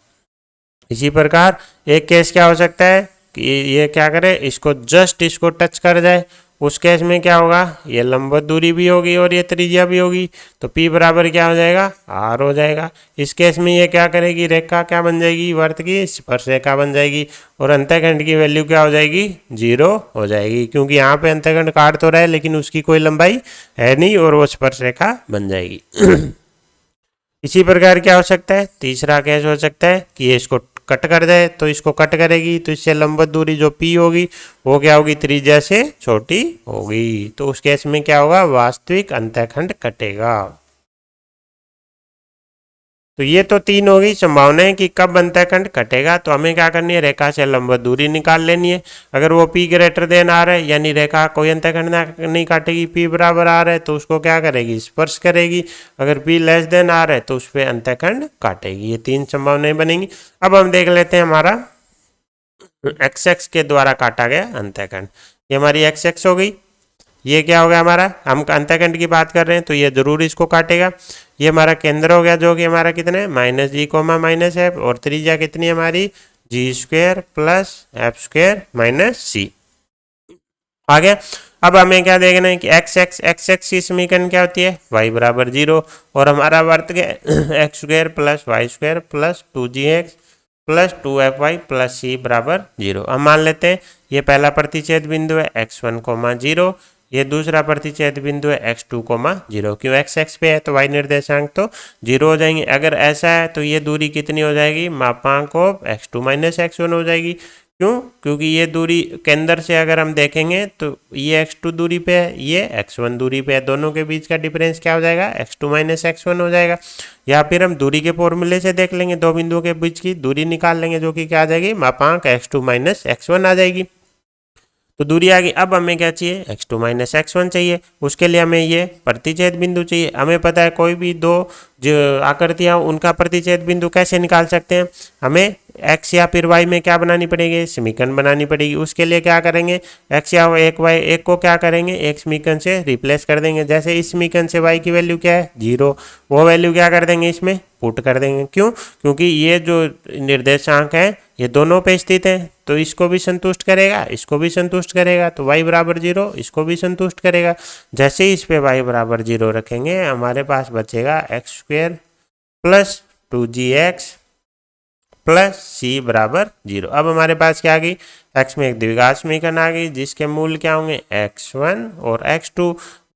इसी प्रकार एक केस क्या हो सकता है कि ये क्या करे, इसको जस्ट इसको टच कर जाए, उस केस में क्या होगा, ये लंबवत दूरी भी होगी और ये त्रिज्या भी होगी, तो P बराबर क्या हो जाएगा, R हो जाएगा। इस केस में ये क्या करेगी, रेखा क्या बन जाएगी, वर्त की स्पर्श रेखा बन जाएगी, और अंतःखंड की वैल्यू क्या हो जाएगी, 0 हो जाएगी, क्योंकि यहाँ पे अंतःखंड काट तो रहा है लेकिन उसकी कोई लंबाई है नहीं, और वो स्पर्श रेखा बन जाएगी। इसी प्रकार क्या हो सकता है, तीसरा केस हो सकता है कि ये इसको कट कर जाए, तो इसको कट करेगी तो इससे लंबवत दूरी जो P होगी वो क्या होगी, त्रिज्या से छोटी होगी। तो उस केस में क्या होगा, वास्तविक अंतःखंड कटेगा। तो ये तो तीन होगी संभावनाएं कि कब अंतःखंड कटेगा। तो हमें क्या करनी है, रेखा से लंबवत दूरी निकाल लेनी है। अगर वो P ग्रेटर देन आर है, यानी रेखा कोई अंतःखंड नहीं काटेगी, P बराबर आर है, तो उसको क्या करेगी, स्पर्श करेगी। अगर P लेस देन आर है तो उस पर अंतःखंड काटेगी। ये तीन संभावनाएं बनेंगी। अब हम देख लेते हैं हमारा एक्स एक्स के द्वारा काटा गया अंतःखंड। ये हमारी एक्स एक्स हो गई। ये क्या हो गया हमारा, हम अंतःखंड की बात कर रहे हैं तो ये जरूर इसको काटेगा। ये हमारा केंद्र हो गया जो कि हमारा कितना है, minus g comma minus f, और त्रिज्या कितनी है हमारी, g square plus F square minus c आ गया। अब हमें क्या देखना है कि एक्स एक्स की समीकरण क्या होती है, y बराबर 0, और हमारा वर्त क्या x square plus Y square plus 2gx plus 2fy plus c बराबर 0। अब मान लेते हैं ये पहला प्रतिच्छेद बिंदु है x1 0, ये दूसरा प्रतिच्छेद बिंदु है x2 0। क्यों, एक्स एक्स पे है तो y निर्देशांक तो 0 हो जाएंगे। अगर ऐसा है तो ये दूरी कितनी हो जाएगी, मापांक ऑफ x2 माइनस x1 हो जाएगी। क्यों, क्योंकि ये दूरी केंद्र से अगर हम देखेंगे तो ये x2 दूरी पे है, ये x1 दूरी पे है, दोनों के बीच का डिफरेंस क्या हो जाएगा, x2 माइनस x1 हो जाएगा। या फिर हम दूरी के फॉर्मूले से देख लेंगे, दो बिंदुओं के बीच की दूरी निकाल लेंगे, जो कि क्या आ जाएगी, मापांक x2 माइनस x1 आ जाएगी। तो दूरी आ गई। अब हमें क्या चाहिए, x2 माइनस x1 चाहिए। उसके लिए हमें ये प्रतिच्छेद बिंदु चाहिए। हमें पता है कोई भी दो जो आकृतियां उनका प्रतिच्छेद बिंदु कैसे निकाल सकते हैं, हमें x या फिर y में क्या बनानी पड़ेगी, समीकरण बनानी पड़ेगी। उसके लिए क्या करेंगे, x या एक y, एक को क्या करेंगे, एक समीकरण से रिप्लेस कर देंगे। जैसे इस समीकरण से y की वैल्यू क्या है, 0, वो वैल्यू क्या कर देंगे, इसमें पुट कर देंगे। क्यों, क्योंकि ये जो निर्देशांक है ये दोनों पे स्थित है, तो इसको भी संतुष्ट करेगा, इसको भी संतुष्ट करेगा, तो y बराबर 0 इसको भी संतुष्ट करेगा। जैसे ही इस पे y बराबर 0 रखेंगे, हमारे पास बचेगा x square plus 2gx plus c बराबर 0। अब हमारे पास क्या आ गई, x में एक द्विघात समीकरण आ गई, जिसके मूल क्या होंगे, x1 और x2।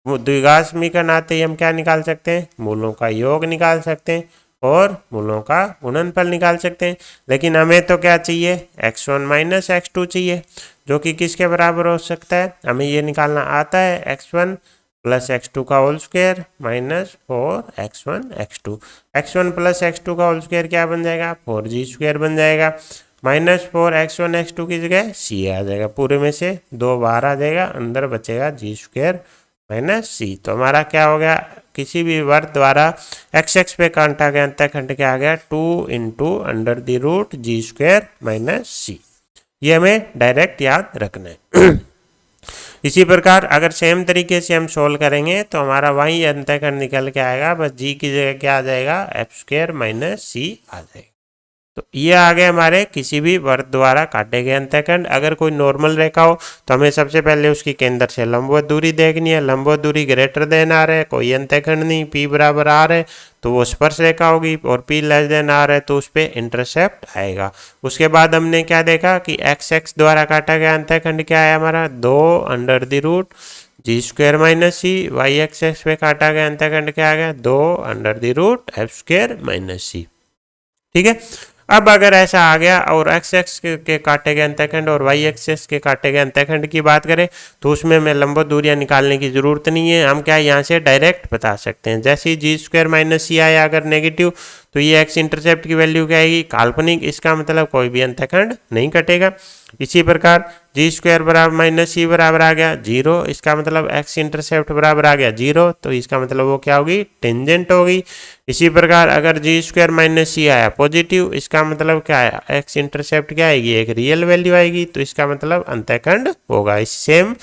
द्विघात समीकरण आते ही हम क्या निकाल सकते हैं, मूलों का योग निकाल सकते हैं और मूलों का गुणनफल निकाल सकते हैं। लेकिन हमें तो क्या चाहिए, x1 माइनस x2 चाहिए, जो कि किसके बराबर हो सकता है, हमें ये निकालना आता है, x1 प्लस x2 का whole square minus 4x1 x2। x1 plus x2 का होल स्क्वायर क्या बन जाएगा, 4g स्क्वायर बन जाएगा, माइनस 4x1 x2 की जगह c आ जाएगा, पूरे में से 2 बाहर आ जाएगा, अंदर बचेगा g स्क्वायर माइनस सी। तो हमारा क्या हो गया, किसी भी वर्ग द्वारा एक्स एक्स पे काटा गया अंतःखंड क्या आ गया, 2 into under the root ji square minus c. ये हमें डायरेक्ट याद रखना है। इसी प्रकार अगर सेम तरीके से हम सोल्व करेंगे तो हमारा वही अंतःखंड निकल के आएगा, बस जी की जगह क्या आ जाएगा, एफ स्क्वायर माइनस सी आ जाएगा। तो ये आ गए हमारे किसी भी वर्त द्वारा काटे गए अंतःखंड। अगर कोई नॉर्मल रेखा हो तो हमें सबसे पहले उसकी केंद्र से लंबवत दूरी देखनी है। लंबवत दूरी ग्रेटर देन आर है, कोई अंतःखंड नहीं, पी बराबर आर है तो वो स्पर्श रेखा होगी, और पी लेस देन आर है तो उस पर इंटरसेप्ट आएगा। उसके बाद हमने क्या देखा कि एक्स एक्स द्वारा काटा गया अंतःखंड क्या है हमारा, 2 जी square minus C. Y x x पे काटा गया अंतःखंड क्या आ गया, 2 एफ स्क्वायर माइनस सी। ठीक है। अब अगर ऐसा आ गया और एक्स एक्स के काटे गए अंतःखंड और वाई एक्स के काटे गए अंतःखंड की बात करें तो उसमें मैं लंबवत दूरियां निकालने की जरूरत नहीं है, हम क्या यहाँ से डायरेक्ट बता सकते हैं। जैसे ही जी स्क्वायर माइनस सी आया अगर नेगेटिव तो ये एक्स इंटरसेप्ट की वैल्यू क्या आएगी, काल्पनिक, इसका मतलब कोई भी अंतःखंड नहीं कटेगा। इसी प्रकार जी स्क्वायर बराबर माइनस सी बराबर आ गया 0, इसका मतलब एक्स इंटरसेप्ट बराबर आ गया 0, तो इसका मतलब वो क्या होगी, टेंजेंट होगी। इसी प्रकार अगर जी स्क्वायर माइनस सी आया पॉजिटिव, इसका मतलब क्या आया, एक्स इंटरसेप्ट क्या आएगी, एक रियल वैल्यू आएगी, तो इसका मतलब अंतःखंड होगा। इस सेम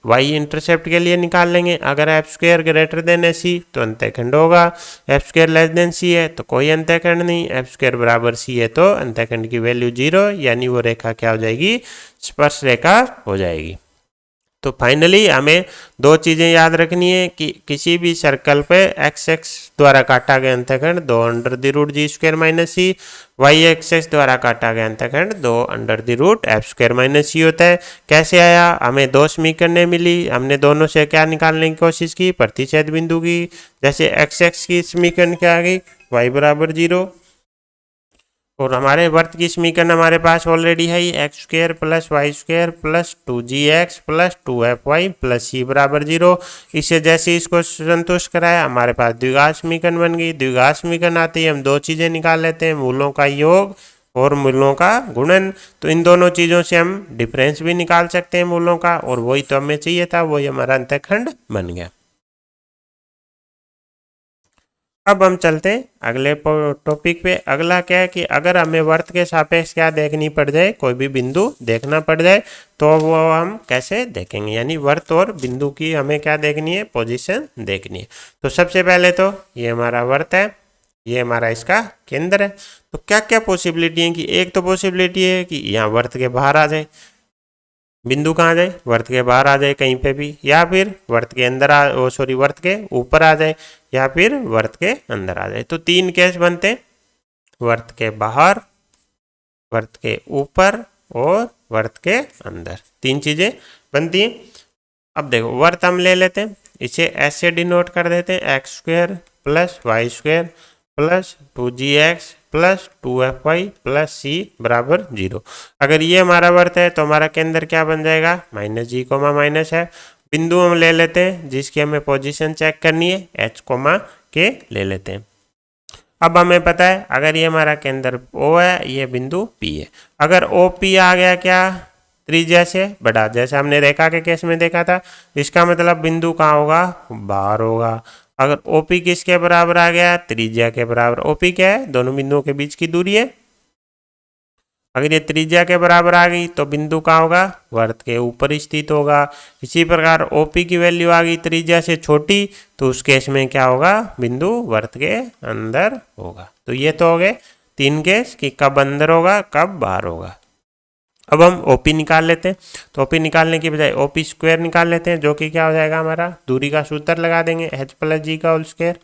वाई इंटरसेप्ट के लिए निकाल लेंगे। अगर एफ स्क्वायर ग्रेटर देन ए सी तो अंतःखंड होगा, एफ स्क्वायर लेस देन सी है तो कोई अंतःखंड नहीं, एफ स्क्वायर बराबर सी है तो अंतःखंड की वैल्यू 0, यानी वो रेखा क्या हो जाएगी, स्पर्श रेखा हो जाएगी। तो फाइनली हमें दो चीज़ें याद रखनी है कि किसी भी सर्कल पे एक्स एक्स द्वारा काटा गया अंतःखंड 2 जी square minus C, Y x x द्वारा काटा गया अंतःखंड 2 एफ स्क्वायर माइनस सी होता है। कैसे आया, हमें दो समीकरणें मिली, हमने दोनों से क्या निकालने की कोशिश की, प्रतिच्छेद बिंदु की। जैसे एक्स एक्स की समीकरण क्या आ गई, वाई बराबर 0, और हमारे वर्त की समीकरण हमारे पास ऑलरेडी है, x square plus Y square plus 2gx plus 2fy plus c बराबर 0। इससे जैसे इसको संतुष्ट कराया हमारे पास द्विघात समीकरण बन गई। द्विघात समीकरण आते ही हम दो चीज़ें निकाल लेते हैं, मूलों का योग और मूलों का गुणन। तो इन दोनों चीज़ों से हम डिफरेंस भी निकाल सकते हैं मूलों का, और वही तो हमें चाहिए था, वही हमारा अंतःखंड बन गया। अब हम चलते हैं अगले टॉपिक पे। अगला क्या है कि अगर हमें वर्त के सापेक्ष क्या देखनी पड़ जाए, कोई भी बिंदु देखना पड़ जाए तो वो हम कैसे देखेंगे, यानी वर्त और बिंदु की हमें क्या देखनी है, पोजीशन देखनी है। तो सबसे पहले तो ये हमारा वर्त है, ये हमारा इसका केंद्र है। तो क्या क्या पॉसिबिलिटी है कि एक तो पॉसिबिलिटी है कि यहाँ वर्त के बाहर आ जाए, बिंदु कहाँ जाए, वर्त के बाहर आ जाए कहीं पे भी, या फिर वर्त के अंदर वर्त के ऊपर आ जाए, या फिर वर्त के अंदर आ जाए। तो तीन केस बनते हैं, वर्त के बाहर, वर्त के ऊपर और वर्त के अंदर, तीन चीजें बनती हैं। अब देखो वर्त हम ले लेते हैं, इसे ऐसे डिनोट कर देते हैं, x square plus Y square plus 2gx plus 2fy plus c बराबर 0। अगर ये हमारा वर्त है तो हमारा केंद्र क्या बन जाएगा, माइनस जी कोमा माइनस है। बिंदु हम ले लेते हैं जिसकी हमें पोजीशन चेक करनी है, एच कोमा के ले लेते हैं। अब हमें पता है अगर ये हमारा केंद्र O है, ये बिंदु P है। अगर OP आ गया क्या, त्रिज्या से बड़ा, जैसे हमने रेखा के केस में देखा था, इसका मतलब बिंदु कहाँ होगा, बाहर होगा। अगर OP किसके बराबर आ गया, त्रिज्या के बराबर। OP क्या है, दोनों बिंदुओं के बीच की दूरी है। अगर ये त्रिज्या के बराबर आ गई तो बिंदु कहाँ होगा, वर्त के ऊपर स्थित होगा। इसी प्रकार OP की वैल्यू आ गई त्रिज्या से छोटी, तो उस केस में क्या होगा, बिंदु वर्त के अंदर होगा। तो ये तो हो गए तीन केस कि कब अंदर होगा कब बाहर होगा। अब हम OP निकाल लेते हैं। तो OP निकालने की बजाय OP स्क्वायर निकाल लेते हैं, जो कि क्या हो जाएगा, हमारा दूरी का सूत्र लगा देंगे, h प्लस जी का whole square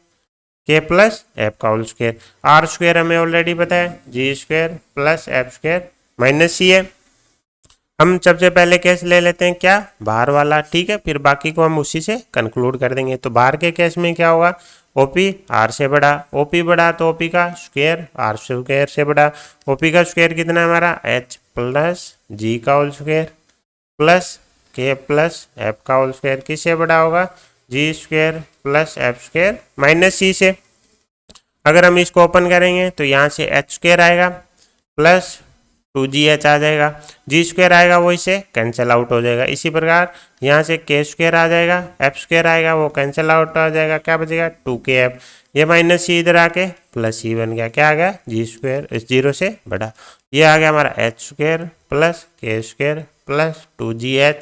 k plus f का होल स्क्वायर। आर स्क्वायर हमें ऑलरेडी पता है, g square plus F square minus c है। हम सबसे पहले केस ले लेते हैं क्या, बाहर वाला, ठीक है, फिर बाकी को हम उसी से कंक्लूड कर देंगे। तो बाहर के केस में क्या होगा, ओपी आर से बड़ा, ओपी बड़ा तो ओपी का स्क्वायर आर स्क्वायर से बड़ा। ओपी का स्क्वायर कितना है हमारा, एच प्लस जी का whole square plus k plus f का होल स्क्वायर। किससे बड़ा होगा, g square plus F square minus c से। अगर हम इसको ओपन करेंगे तो यहाँ से एच स्क्वायर आएगा प्लस 2gh आ जाएगा, जी स्क्वायर आएगा वो इसे कैंसिल आउट हो जाएगा। इसी प्रकार यहाँ से के स्क्वायर आ जाएगा, एफ स्क्वायर आएगा वो कैंसिल आउट आ जाएगा, क्या बचेगा 2kf। ये माइनस सी इधर आके प्लस सी बन गया, क्या आ गया, जी स्क्वायर इस 0 से बड़ा। ये आ गया हमारा H square plus k square plus 2gh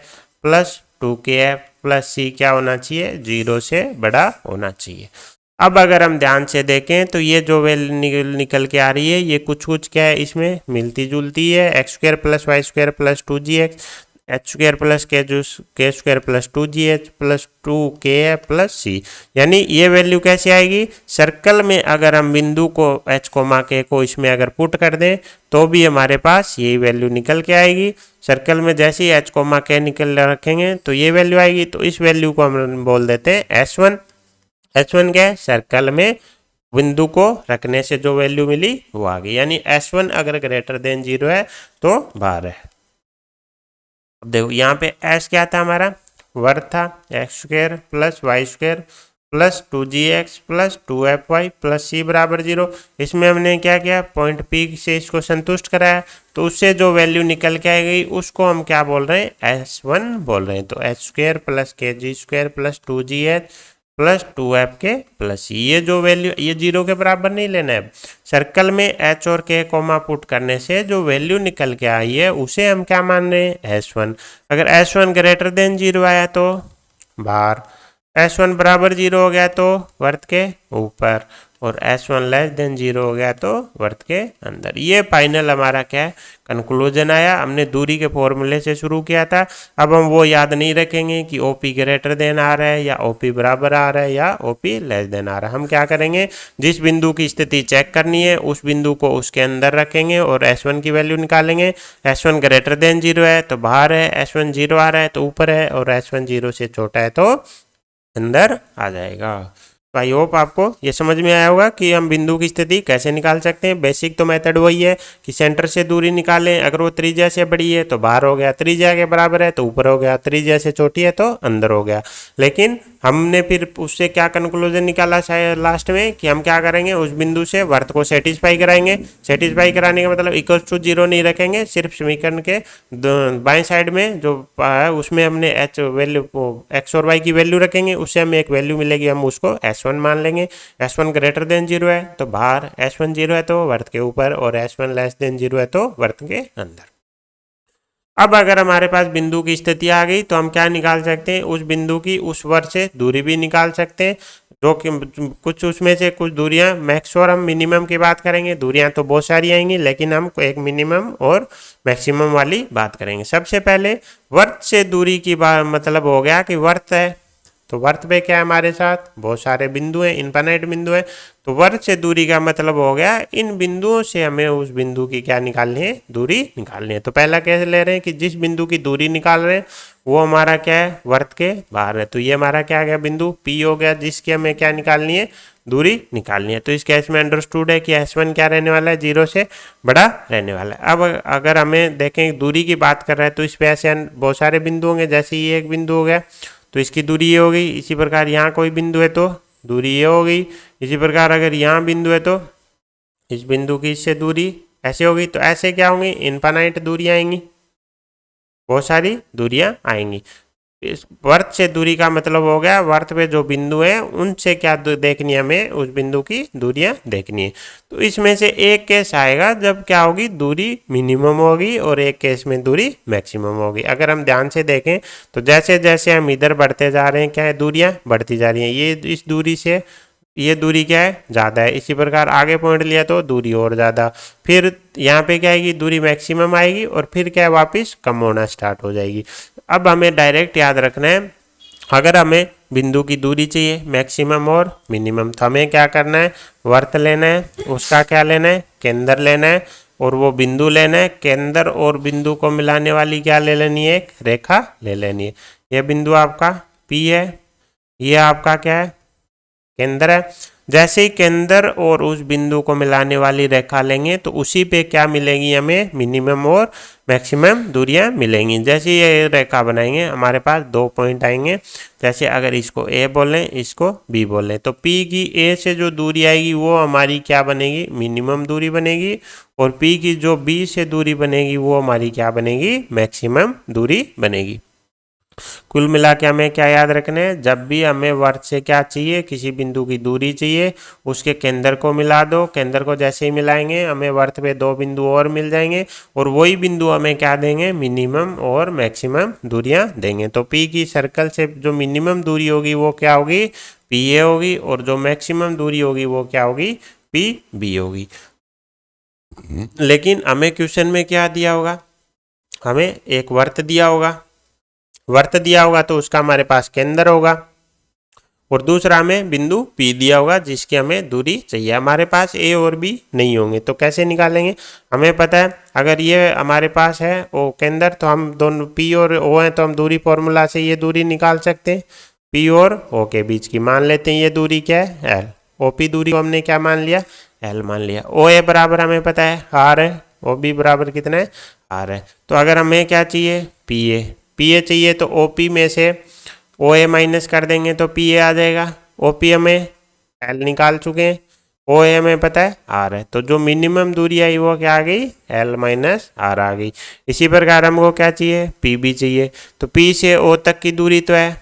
plus 2kf plus c क्या होना चाहिए, 0 से बड़ा होना चाहिए। अब अगर हम ध्यान से देखें तो ये जो वैल्यू निकल के आ रही है ये कुछ कुछ क्या है, इसमें मिलती जुलती है। X square plus Y square plus 2gx, H square plus k square plus 2gh plus 2k plus c. यानी ये वैल्यू कैसे आएगी, सर्कल में अगर हम बिंदु को h कोमा k को इसमें अगर पुट कर दें तो भी हमारे पास यही वैल्यू निकल के आएगी। सर्कल में जैसे ही h कोमा k निकल रखेंगे तो ये वैल्यू आएगी। तो इस वैल्यू को हम बोल देते हैं S1। S1 क्या है, सर्कल में बिंदु को रखने से जो वैल्यू मिली वो आ गई। यानी S1 अगर ग्रेटर देन 0 है तो बाहर है। अब देखो यहाँ पे S क्या था, हमारा वर्ग था, x square plus Y square plus 2gx plus 2fy plus c बराबर 0। इसमें हमने क्या किया, पॉइंट P से इसको संतुष्ट कराया तो उससे जो वैल्यू निकल के आ गई उसको हम क्या बोल रहे हैं, S1 बोल रहे हैं। तो H square plus k g square plus 2gh plus 2f plus c, ये जो वैल्यू ये 0 के बराबर नहीं लेना है। सर्कल में h और k कोमा पुट करने से जो वैल्यू निकल के आई है उसे हम क्या मान रहे हैं, S1। अगर S1 ग्रेटर देन 0 आया तो बाहर, S1 बराबर 0 हो गया तो वर्त के ऊपर, और S1 लेस देन 0 हो गया तो वर्त के अंदर। ये फाइनल हमारा क्या है, कंक्लूजन आया। हमने दूरी के फॉर्मूले से शुरू किया था। अब हम वो याद नहीं रखेंगे कि OP ग्रेटर देन आ रहा है या OP बराबर आ रहा है या OP लेस देन आ रहा है। हम क्या करेंगे, जिस बिंदु की स्थिति चेक करनी है उस बिंदु को उसके अंदर रखेंगे और S1 की वैल्यू निकालेंगे। S1 ग्रेटर देन 0 है तो बाहर है, S1 0 आ रहा है तो ऊपर है, और S1 0 से छोटा है तो अंदर आ जाएगा। आई होप आपको ये समझ में आया होगा कि हम बिंदु की स्थिति कैसे निकाल सकते हैं। बेसिक तो मेथड वही है कि सेंटर से दूरी निकालें, अगर वो त्रिज्या से बड़ी है तो बाहर हो गया, त्रिज्या के बराबर है तो ऊपर हो गया, त्रिज्या से छोटी है तो अंदर हो गया। लेकिन हमने फिर उससे क्या कंक्लूजन निकाला शायद लास्ट में कि हम क्या करेंगे, उस बिंदु से वर्त को सेटिस्फाई कराएंगे। सेटिस्फाई कराने का मतलब इक्वल टू 0 नहीं रखेंगे, सिर्फ समीकरण के बाएं साइड में जो है उसमें हमने एच वैल्यू एक्स और वाई की वैल्यू रखेंगे, उससे हमें एक वैल्यू मिलेगी, हम उसको S1 मान लेंगे। S1 ग्रेटर देन 0 है तो बाहर, S1 0 है तो वर्त के ऊपर, और S1 लेस देन 0 है तो वर्त के अंदर। अब अगर हमारे पास बिंदु की स्थिति आ गई तो हम क्या निकाल सकते हैं, उस बिंदु की उस वर्ग से दूरी भी निकाल सकते हैं, जो कि कुछ उसमें से कुछ दूरियां मैक्स और हम मिनिमम की बात करेंगे। दूरियां तो बहुत सारी आएंगी लेकिन हम एक मिनिमम और मैक्सिमम वाली बात करेंगे। सबसे पहले वर्ग से दूरी की बात मतलब हो गया कि वर्ग है तो वर्त पे क्या है, हमारे साथ बहुत सारे बिंदु हैं, इनफाइनाइट बिंदु है। तो वर्त से दूरी का मतलब हो गया इन बिंदुओं से हमें उस बिंदु की क्या निकालनी है, दूरी निकालनी है। तो पहला कैसे ले रहे हैं कि जिस बिंदु की दूरी निकाल रहे हैं वो हमारा क्या है, वर्त के बाहर है। तो ये हमारा क्या आ गया, बिंदु P हो गया जिसकी हमें क्या निकालनी है, दूरी निकालनी है। तो इस केस में अंडरस्टूड है कि S1 क्या रहने वाला है, 0 से बड़ा रहने वाला है। अब अगर हमें देखें दूरी की बात कर रहे हैं तो इस पे ऐसे बहुत सारे बिंदु होंगे, जैसे ये एक बिंदु हो गया तो इसकी दूरी ये हो गई। इसी प्रकार यहाँ कोई बिंदु है तो दूरी ये हो गई। इसी प्रकार अगर यहाँ बिंदु है तो इस बिंदु की इससे दूरी ऐसे होगी। तो ऐसे क्या होंगी, इनफाइनाइट दूरियाँ आएंगी, बहुत सारी दूरियाँ आएंगी। इस वर्त से दूरी का मतलब हो गया वर्त पे जो बिंदु है उनसे क्या देखनी है, हमें उस बिंदु की दूरियां देखनी है। तो इसमें से एक केस आएगा जब क्या होगी, दूरी मिनिमम होगी, और एक केस में दूरी मैक्सिमम होगी। अगर हम ध्यान से देखें तो जैसे जैसे हम इधर बढ़ते जा रहे हैं क्या है, दूरियां बढ़ती जा रही हैं। ये इस दूरी से ये दूरी क्या है, ज़्यादा है। इसी प्रकार आगे पॉइंट लिया तो दूरी और ज़्यादा, फिर यहाँ पे क्या आएगी, दूरी मैक्सिमम आएगी, और फिर क्या है, वापस कम होना स्टार्ट हो जाएगी। अब हमें डायरेक्ट याद रखना है, अगर हमें बिंदु की दूरी चाहिए मैक्सिमम और मिनिमम, तो हमें क्या करना है, वर्त लेना है, उसका क्या लेना है, केंद्र लेना है, और वो बिंदु लेना है। केंद्र और बिंदु को मिलाने वाली क्या ले लेनी है, एक रेखा ले लेनी है। यह बिंदु आपका P है, ये आपका क्या है, केंद्र है। जैसे ही केंद्र और उस बिंदु को मिलाने वाली रेखा लेंगे तो उसी पे क्या मिलेगी, हमें मिनिमम और मैक्सिमम दूरियां मिलेंगी। जैसे ये रेखा बनाएंगे हमारे पास दो पॉइंट आएंगे, जैसे अगर इसको A बोलें इसको B बोलें, तो P की A से जो दूरी आएगी वो हमारी क्या बनेगी, मिनिमम दूरी बनेगी, और P की जो B से दूरी बनेगी वो हमारी क्या बनेगी, मैक्सिमम दूरी बनेगी। कुल मिला के हमें क्या याद रखना है, जब भी हमें वर्त से क्या चाहिए, किसी बिंदु की दूरी चाहिए, उसके केंद्र को मिला दो। केंद्र को जैसे ही मिलाएंगे हमें वर्त पे दो बिंदु और मिल जाएंगे और वही बिंदु हमें क्या देंगे, मिनिमम और मैक्सिमम दूरियां देंगे। तो पी की सर्कल से जो मिनिमम दूरी होगी वो क्या होगी, पी ए होगी, और जो मैक्सिमम दूरी होगी वो क्या होगी, पी बी होगी। लेकिन हमें क्वेश्चन में क्या दिया होगा, हमें एक वर्त दिया होगा, वर्त दिया होगा तो उसका हमारे पास केंद्र होगा, और दूसरा हमें बिंदु P दिया होगा जिसकी हमें दूरी चाहिए। हमारे पास A और B नहीं होंगे तो कैसे निकालेंगे, हमें पता है अगर ये हमारे पास है O केंद्र, तो हम दोनों P और O हैं तो हम दूरी फॉर्मूला से ये दूरी निकाल सकते हैं। P और O के बीच की मान लेते हैं ये दूरी क्या है, L। OP दूरी को हमने क्या मान लिया, L मान लिया। OA बराबर हमें पता है R है, OB बराबर कितना है, R है। तो अगर हमें क्या चाहिए, PA चाहिए तो OP में से OA माइनस कर देंगे तो PA आ जाएगा। OP हमें L निकाल चुके हैं, OA हमें पता है R है, तो जो मिनिमम दूरी आई वो क्या आ गई, L माइनस R आ गई। इसी प्रकार हमको क्या चाहिए, PB चाहिए, तो P से O तक की दूरी तो है,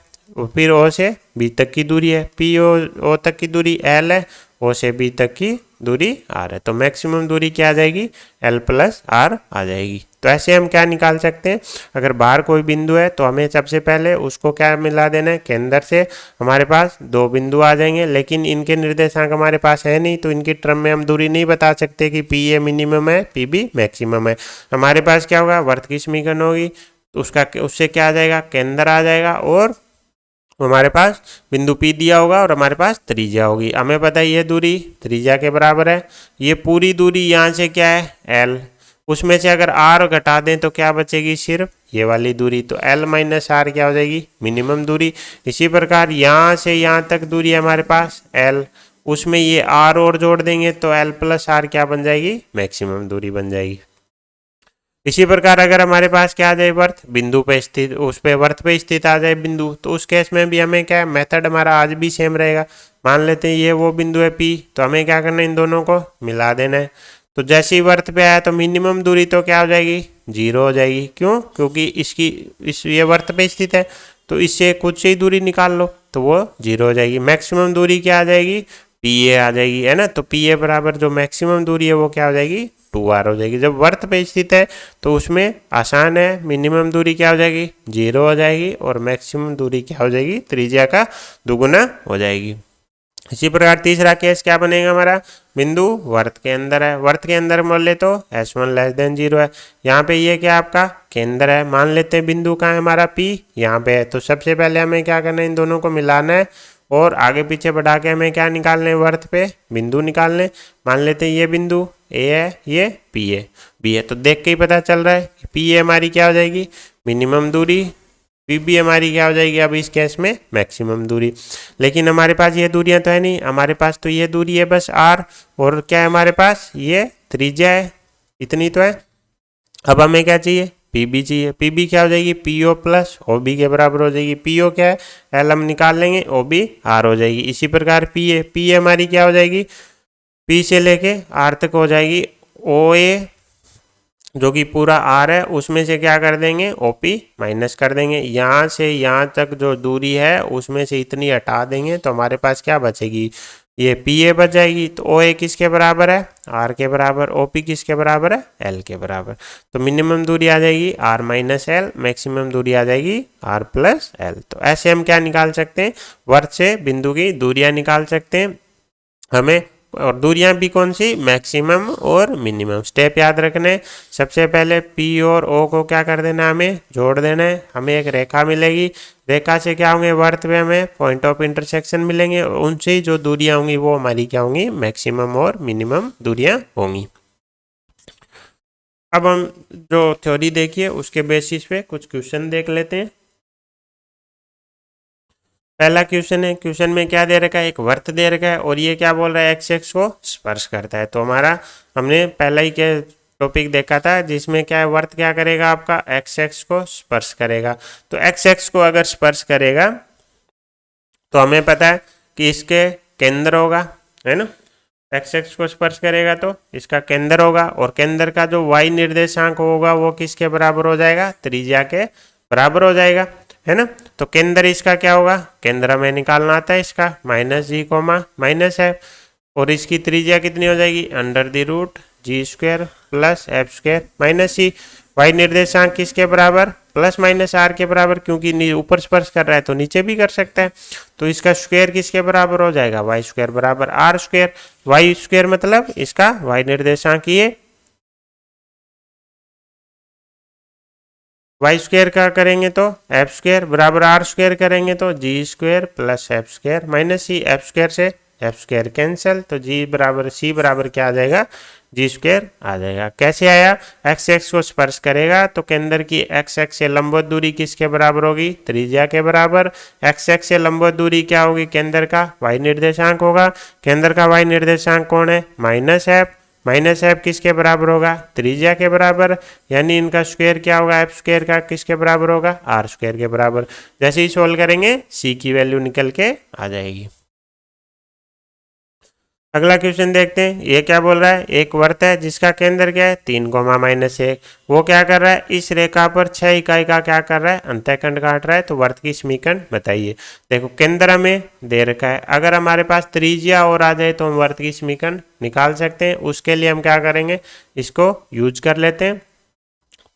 फिर O से B तक की दूरी है, P O तक की दूरी L है, O से B तक की दूरी R है, तो मैक्सिमम दूरी क्या आ जाएगी, L प्लस R आ जाएगी। तो ऐसे हम क्या निकाल सकते हैं, अगर बाहर कोई बिंदु है तो हमें सबसे पहले उसको क्या मिला देना है, केंद्र से हमारे पास दो बिंदु आ जाएंगे, लेकिन इनके निर्देशांक हमारे पास है नहीं तो इनकी टर्म में हम दूरी नहीं बता सकते कि पी ए मिनिमम है, पी बी मैक्सिमम है। हमारे पास क्या होगा, वर्त की समीकरण होगी, तो उससे क्या आ जाएगा, केंद्र आ जाएगा, और हमारे पास बिंदु P दिया होगा और हमारे पास त्रिज्या होगी। हमें पता है ये दूरी त्रिज्या के बराबर है। ये पूरी दूरी यहाँ से क्या है, L, उसमें से अगर R घटा दें तो क्या बचेगी, सिर्फ ये वाली दूरी, तो L माइनस R क्या हो जाएगी, मिनिमम दूरी। इसी प्रकार यहाँ से यहाँ तक दूरी है हमारे पास L, उसमें ये R और जोड़ देंगे तो L प्लस R क्या बन जाएगी, मैक्सिमम दूरी बन जाएगी। इसी प्रकार अगर हमारे पास क्या आ जाए, वर्त बिंदु पे स्थित, उस पे वर्त पे स्थित आ जाए बिंदु, तो उस केस में भी हमें क्या है, मेथड हमारा आज भी सेम रहेगा। मान लेते हैं ये वो बिंदु है P, तो हमें क्या करना है, इन दोनों को मिला देना है। तो जैसे ही वर्त पे आया तो मिनिमम दूरी तो क्या हो जाएगी, 0 हो जाएगी। क्यों, क्योंकि ये वर्त पे स्थित है, तो इससे कुछ ही दूरी निकाल लो तो वो 0 हो जाएगी। मैक्सिमम दूरी क्या आ जाएगी, PA आ जाएगी, है ना। तो PA बराबर जो मैक्सिमम दूरी है वो क्या हो जाएगी, 2R हो जाएगी। जब वर्त पे स्थित है तो उसमें आसान है, मिनिमम दूरी क्या हो जाएगी, 0 हो जाएगी, और मैक्सिमम दूरी क्या हो जाएगी, त्रिज्या का दुगुना हो जाएगी। इसी प्रकार तीसरा केस क्या बनेगा हमारा, बिंदु वर्त के अंदर है, वर्त के अंदर मान ले तो S1 लेस देन 0 है। यहाँ पे ये क्या आपका केंद्र है, मान लेते हैं बिंदु कहाँ है हमारा, P यहाँ पे है। तो सबसे पहले हमें क्या करना है, इन दोनों को मिलाना है और आगे पीछे बढ़ा के हमें क्या निकालने, वर्त पे बिंदु निकालने। मान लेते हैं ये बिंदु A है, ये P है, B है, तो देख के ही पता चल रहा है P A हमारी क्या हो जाएगी, मिनिमम दूरी, पी बी हमारी क्या हो जाएगी अब इस केस में, मैक्सिमम दूरी। लेकिन हमारे पास ये दूरियां तो है नहीं, हमारे पास तो ये दूरी है बस R, और क्या है हमारे पास, ये त्रिज्या है, इतनी तो है। अब हमें क्या चाहिए, PB चाहिए। PB क्या हो जाएगी, PO प्लस OB के बराबर हो जाएगी। PO क्या है, L हम निकाल लेंगे, OB R हो जाएगी। इसी प्रकार PA हमारी क्या हो जाएगी, P से लेके R तक हो जाएगी। OA जो कि पूरा R है उसमें से क्या कर देंगे, OP माइनस कर देंगे। यहाँ से यहाँ तक जो दूरी है उसमें से इतनी हटा देंगे तो हमारे पास क्या बचेगी, ये PA बच जाएगी। तो OA किसके बराबर है, R के बराबर। OP किसके बराबर है, L के बराबर। तो मिनिमम दूरी आ जाएगी R माइनस L, मैक्सिमम दूरी आ जाएगी R प्लस L। तो ऐसे हम क्या निकाल सकते हैं, वर्त से बिंदु की दूरियां निकाल सकते हैं हमें। और दूरियां भी कौन सी, मैक्सिमम और मिनिमम। स्टेप याद रखने, सबसे पहले P और O को क्या कर देना, हमें जोड़ देना है। हमें एक रेखा मिलेगी, रेखा से क्या होंगे, वर्त पे हमें पॉइंट ऑफ इंटरसेक्शन मिलेंगे, उनसे ही जो दूरियां होंगी वो हमारी क्या होंगी, मैक्सिमम और मिनिमम दूरियां होंगी। अब हम जो थ्योरी देखिए उसके बेसिस पे कुछ क्वेश्चन देख लेते हैं। पहला क्वेश्चन है, क्वेश्चन में क्या दे रखा है, एक वर्त दे रखा है और ये क्या बोल रहा है, एक्स एक्स को स्पर्श करता है। तो हमारा हमने पहला ही के टॉपिक देखा था जिसमें क्या है, वर्त क्या करेगा आपका, एक्स एक्स को स्पर्श करेगा। तो एक्स एक्स को अगर स्पर्श करेगा तो हमें पता है कि इसके केंद्र होगा, है ना। एक्स एक्स को स्पर्श करेगा तो इसका केंद्र होगा, और केंद्र का जो वाई निर्देशांक होगा वो किसके बराबर हो जाएगा, त्रिज्या के बराबर हो जाएगा, है ना। तो केंद्र इसका क्या होगा, केंद्र हमें निकालना आता है इसका माइनस जी कोमा माइनस है, और इसकी त्रिज्या कितनी हो जाएगी under the root ji square plus F square minus C. Y निर्देशांक किसके बराबर प्लस माइनस आर के बराबर, क्योंकि ऊपर स्पर्श कर रहा है तो नीचे भी कर सकता है। तो इसका स्क्वायर किसके बराबर हो जाएगा वाई स्क्वायर बराबर आर स्क्वायर। वाई स्क्वायर मतलब इसका वाई निर्देशांक ये, वाई स्क्वायर का करेंगे तो एफ स्क्वायर बराबर आर स्क्वायर करेंगे तो g square plus F square minus सी। एफ स्क्वायर से एफ स्क्वायर कैंसिल, तो जी बराबर सी बराबर क्या आ जाएगा जी स्क्वायर आ जाएगा। कैसे आया, एक्स एक्स को स्पर्श करेगा तो केंद्र की एक्स एक्स से लंबवत दूरी किसके बराबर होगी त्रिज्या के बराबर। एक्स एक्स से लंबवत दूरी क्या होगी केंद्र का वाई निर्देशांक होगा। केंद्र का वाई निर्देशांक कौन है माइनस एफ, माइनस एफ किसके बराबर होगा त्रिज्या के बराबर, यानी इनका स्क्वायर क्या होगा एफ स्क्वायर का किसके बराबर होगा आर स्क्वायर के बराबर। जैसे ही सोल्व करेंगे सी की वैल्यू निकल के आ जाएगी। अगला क्वेश्चन देखते हैं, ये क्या बोल रहा है, एक वृत्त है जिसका केंद्र क्या है 3,-1, वो क्या कर रहा है इस रेखा पर 6 इकाई का क्या कर रहा है अंतःखंड काट रहा है। तो वृत्त की समीकरण बताइए। देखो केंद्र हमें दे रखा है, अगर हमारे पास त्रिज्या और आ जाए तो हम वृत्त की समीकरण निकाल सकते हैं। उसके लिए हम क्या करेंगे इसको यूज कर लेते हैं,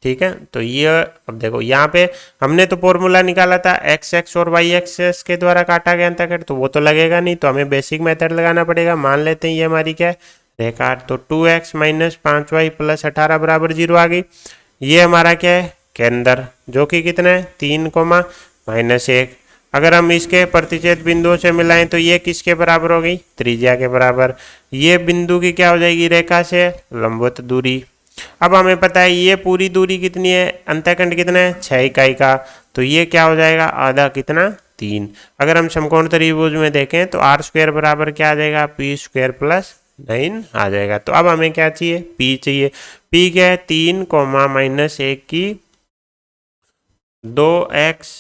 ठीक है। तो ये अब देखो यहाँ पे हमने तो फॉर्मूला निकाला था एक्स एक्स और वाई एक्स के द्वारा काटा गया अंतःखंड, तो वो तो लगेगा नहीं, तो हमें बेसिक मेथड लगाना पड़ेगा। मान लेते हैं ये हमारी क्या है रेखा, तो 2x माइनस 5y प्लस 18 बराबर 0 आ गई। ये हमारा क्या है केंद्र जो कि कितना है 3,-1। अगर हम इसके प्रतिच्छेद बिंदुओं से मिलाएं तो ये किसके बराबर हो गई त्रिज्या के बराबर। ये बिंदु की क्या हो जाएगी रेखा से लंबवत दूरी। अब हमें पता है ये पूरी दूरी कितनी है अंतःखंड कितना है 6 इकाई का, तो ये क्या हो जाएगा आधा कितना 3। अगर हम समकोण त्रिभुज में देखें तो आर स्क्वायर बराबर क्या आ जाएगा पी स्क्वायर प्लस 9 आ जाएगा। तो अब हमें क्या चाहिए पी चाहिए। पी क्या है 3,-1 की 2x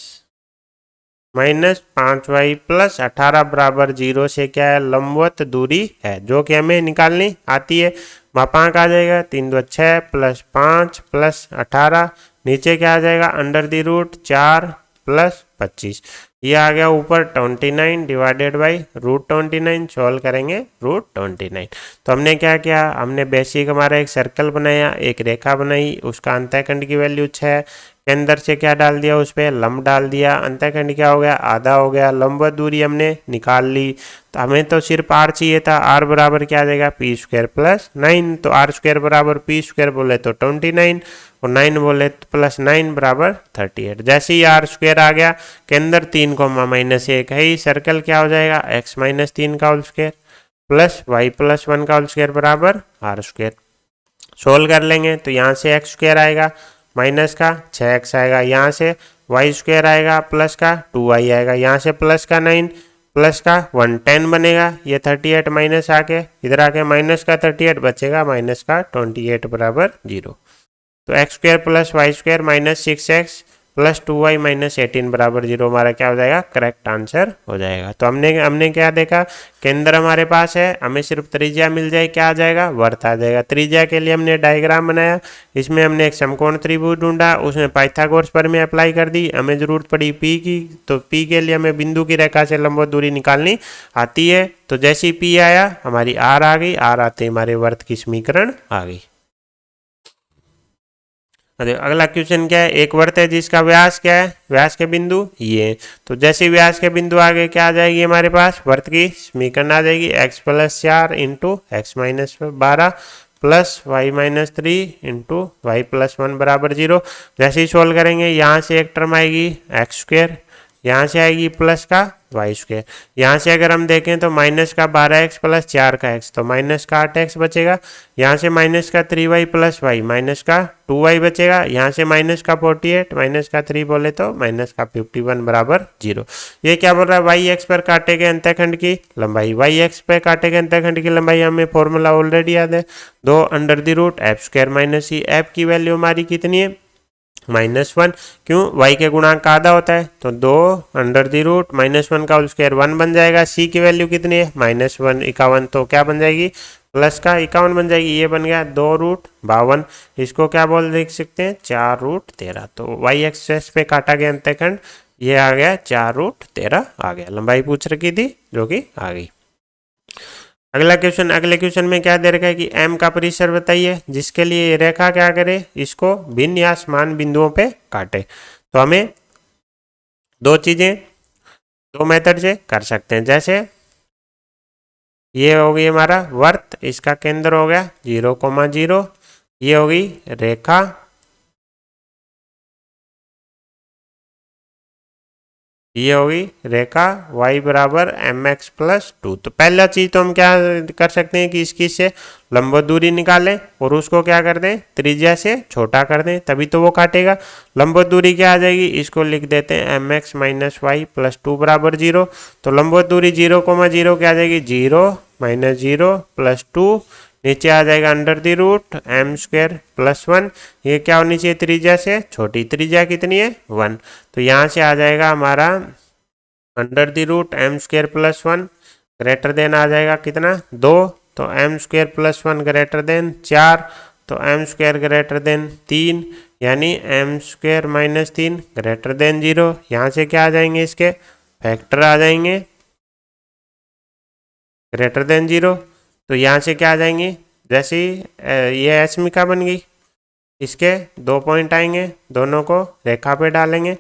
माइनस 5y प्लस 18 बराबर 0 से क्या है लंबवत दूरी है जो कि हमें निकालनी आती है। मापांक आ जाएगा 3×2=6 प्लस 5 प्लस 18, नीचे क्या आ जाएगा अंडर द रूट 4 प्लस 25, ये आ गया ऊपर 29 डिवाइडेड बाई √29। सॉल्व करेंगे √29। तो हमने क्या किया हमने बेसिक हमारा एक सर्कल बनाया, एक रेखा बनाई, उसका अंतःखंड की वैल्यू 6, केंद्र से क्या डाल दिया उस पर लंब डाल दिया, अंतःखंड क्या हो गया आधा हो गया, लंबवत दूरी हमने निकाल ली। तो हमें तो सिर्फ आर चाहिए था, आर बराबर क्या आ जाएगा पी स्क्वायर प्लस 9। तो आर स्क्वायर बराबर पी स्क्वायर बोले तो 29 और 9 बोले तो प्लस 9 बराबर 38। जैसे ही आर स्क्वायर आ गया केंद्र 3,-1 है, सर्कल क्या हो जाएगा x माइनस 3 का whole square plus y plus 1 का होल स्क्वायर बराबर आर स्क्वायर। सोल्व कर लेंगे तो यहाँ से एक्स स्क्वायर आएगा माइनस का 6x आएगा, यहाँ से वाई स्क्वायर आएगा प्लस का 2y आएगा, यहाँ से प्लस का 9 प्लस का 110 बनेगा, ये 38 माइनस आके इधर आके माइनस का 38 बचेगा माइनस का 28 बराबर 0। तो X square plus Y square minus 6x plus 2y minus 18 बराबर 0 हमारा क्या हो जाएगा करेक्ट आंसर हो जाएगा। तो हमने क्या देखा केंद्र हमारे पास है, हमें सिर्फ त्रिज्या मिल जाए क्या आ जाएगा वर्त आ जाएगा। त्रिज्या के लिए हमने डायग्राम बनाया, इसमें हमने एक समकोण त्रिभुज ढूंढा, उसमें पाइथागोरस प्रमेय अप्लाई कर दी, हमें जरूरत पड़ी पी की, तो पी के लिए हमें बिंदु की रेखा से लंबवत दूरी निकालनी आती है। तो जैसे ही पी आया हमारी आर आ गई, आर आते हमारे वर्त की समीकरण आ गई। अगला क्वेश्चन क्या है, एक वृत्त है जिसका व्यास क्या है व्यास के बिंदु ये, तो जैसे व्यास के बिंदु आगे क्या आ जाएगी हमारे पास वृत्त की समीकरण आ जाएगी x plus 4 into X minus 12 plus Y minus 3 into Y plus 1 बराबर 0। जैसे ही सोल्व करेंगे यहाँ से एक टर्म आएगी एक्स स्क्वायर, यहाँ से आएगी प्लस का वाई स्क्वायर, यहाँ से अगर हम देखें तो माइनस का 12x प्लस 4 का x तो माइनस का 8x बचेगा, यहाँ से माइनस का 3y प्लस वाई माइनस का 2y बचेगा, यहाँ से माइनस का 48 माइनस का 3 बोले तो माइनस का 51 बराबर 0। ये क्या बोल रहा है वाई एक्स पर काटे गए अंतःखंड की लंबाई, वाई एक्स पर काटे गए अंतःखंड की लंबाई हमें फॉर्मूला ऑलरेडी याद है 2 under the root F square minus C. F की वैल्यू हमारी कितनी है -1, क्यों y के गुणांक का आधा होता है तो 2 अंडर द रूट -1 का होल स्क्वायर 1 बन जाएगा। c की वैल्यू कितनी है -1 51, तो क्या बन जाएगी प्लस का 51 बन जाएगी, ये बन गया 2√52। इसको क्या बोल देख सकते हैं 4√13। तो y एक्सेस पे काटा गया अंतःखंड ये आ गया 4√13 आ गया, लंबाई पूछ रखी थी जो कि आ गई। अगले क्वेश्चन में क्या दे रखा है कि m का परिसर बताइए, जिसके लिए ये रेखा क्या करे, इसको भिन्न या समान बिंदुओं पे काटे। तो हमें दो चीजें दो मेथड से कर सकते हैं। जैसे ये हो गई हमारा वर्त, इसका केंद्र हो गया 0,0, ये होगी रेखा, ये होगी रेखा y बराबर mx+2। तो पहला चीज तो हम क्या कर सकते हैं कि इसकी से लंबवत दूरी निकालें और उसको क्या कर दें, त्रिज्या से छोटा कर दें, तभी तो वो काटेगा। लंबवत दूरी क्या आ जाएगी, इसको लिख देते हैं mx - y+2 बराबर 0। तो लंबवत दूरी 0,0 क्या आ जाएगी, 0 - 0+2, नीचे आ जाएगा √m²+1। ये क्या होनी चाहिए, त्रिज्या से छोटी, त्रिज्या कितनी है 1। तो यहाँ से आ जाएगा हमारा √m²+1 ग्रेटर देन आ जाएगा कितना 2। तो m²+1 ग्रेटर देन 4, तो m² ग्रेटर देन 3, यानी m² - 3 ग्रेटर देन 0। यहाँ से क्या आ जाएंगे, इसके फैक्टर आ जाएंगे ग्रेटर देन 0। तो यहाँ से क्या आ जाएंगे, जैसे ही ये एस्मिका बन गई, इसके 2 पॉइंट आएंगे, दोनों को रेखा पे डालेंगे,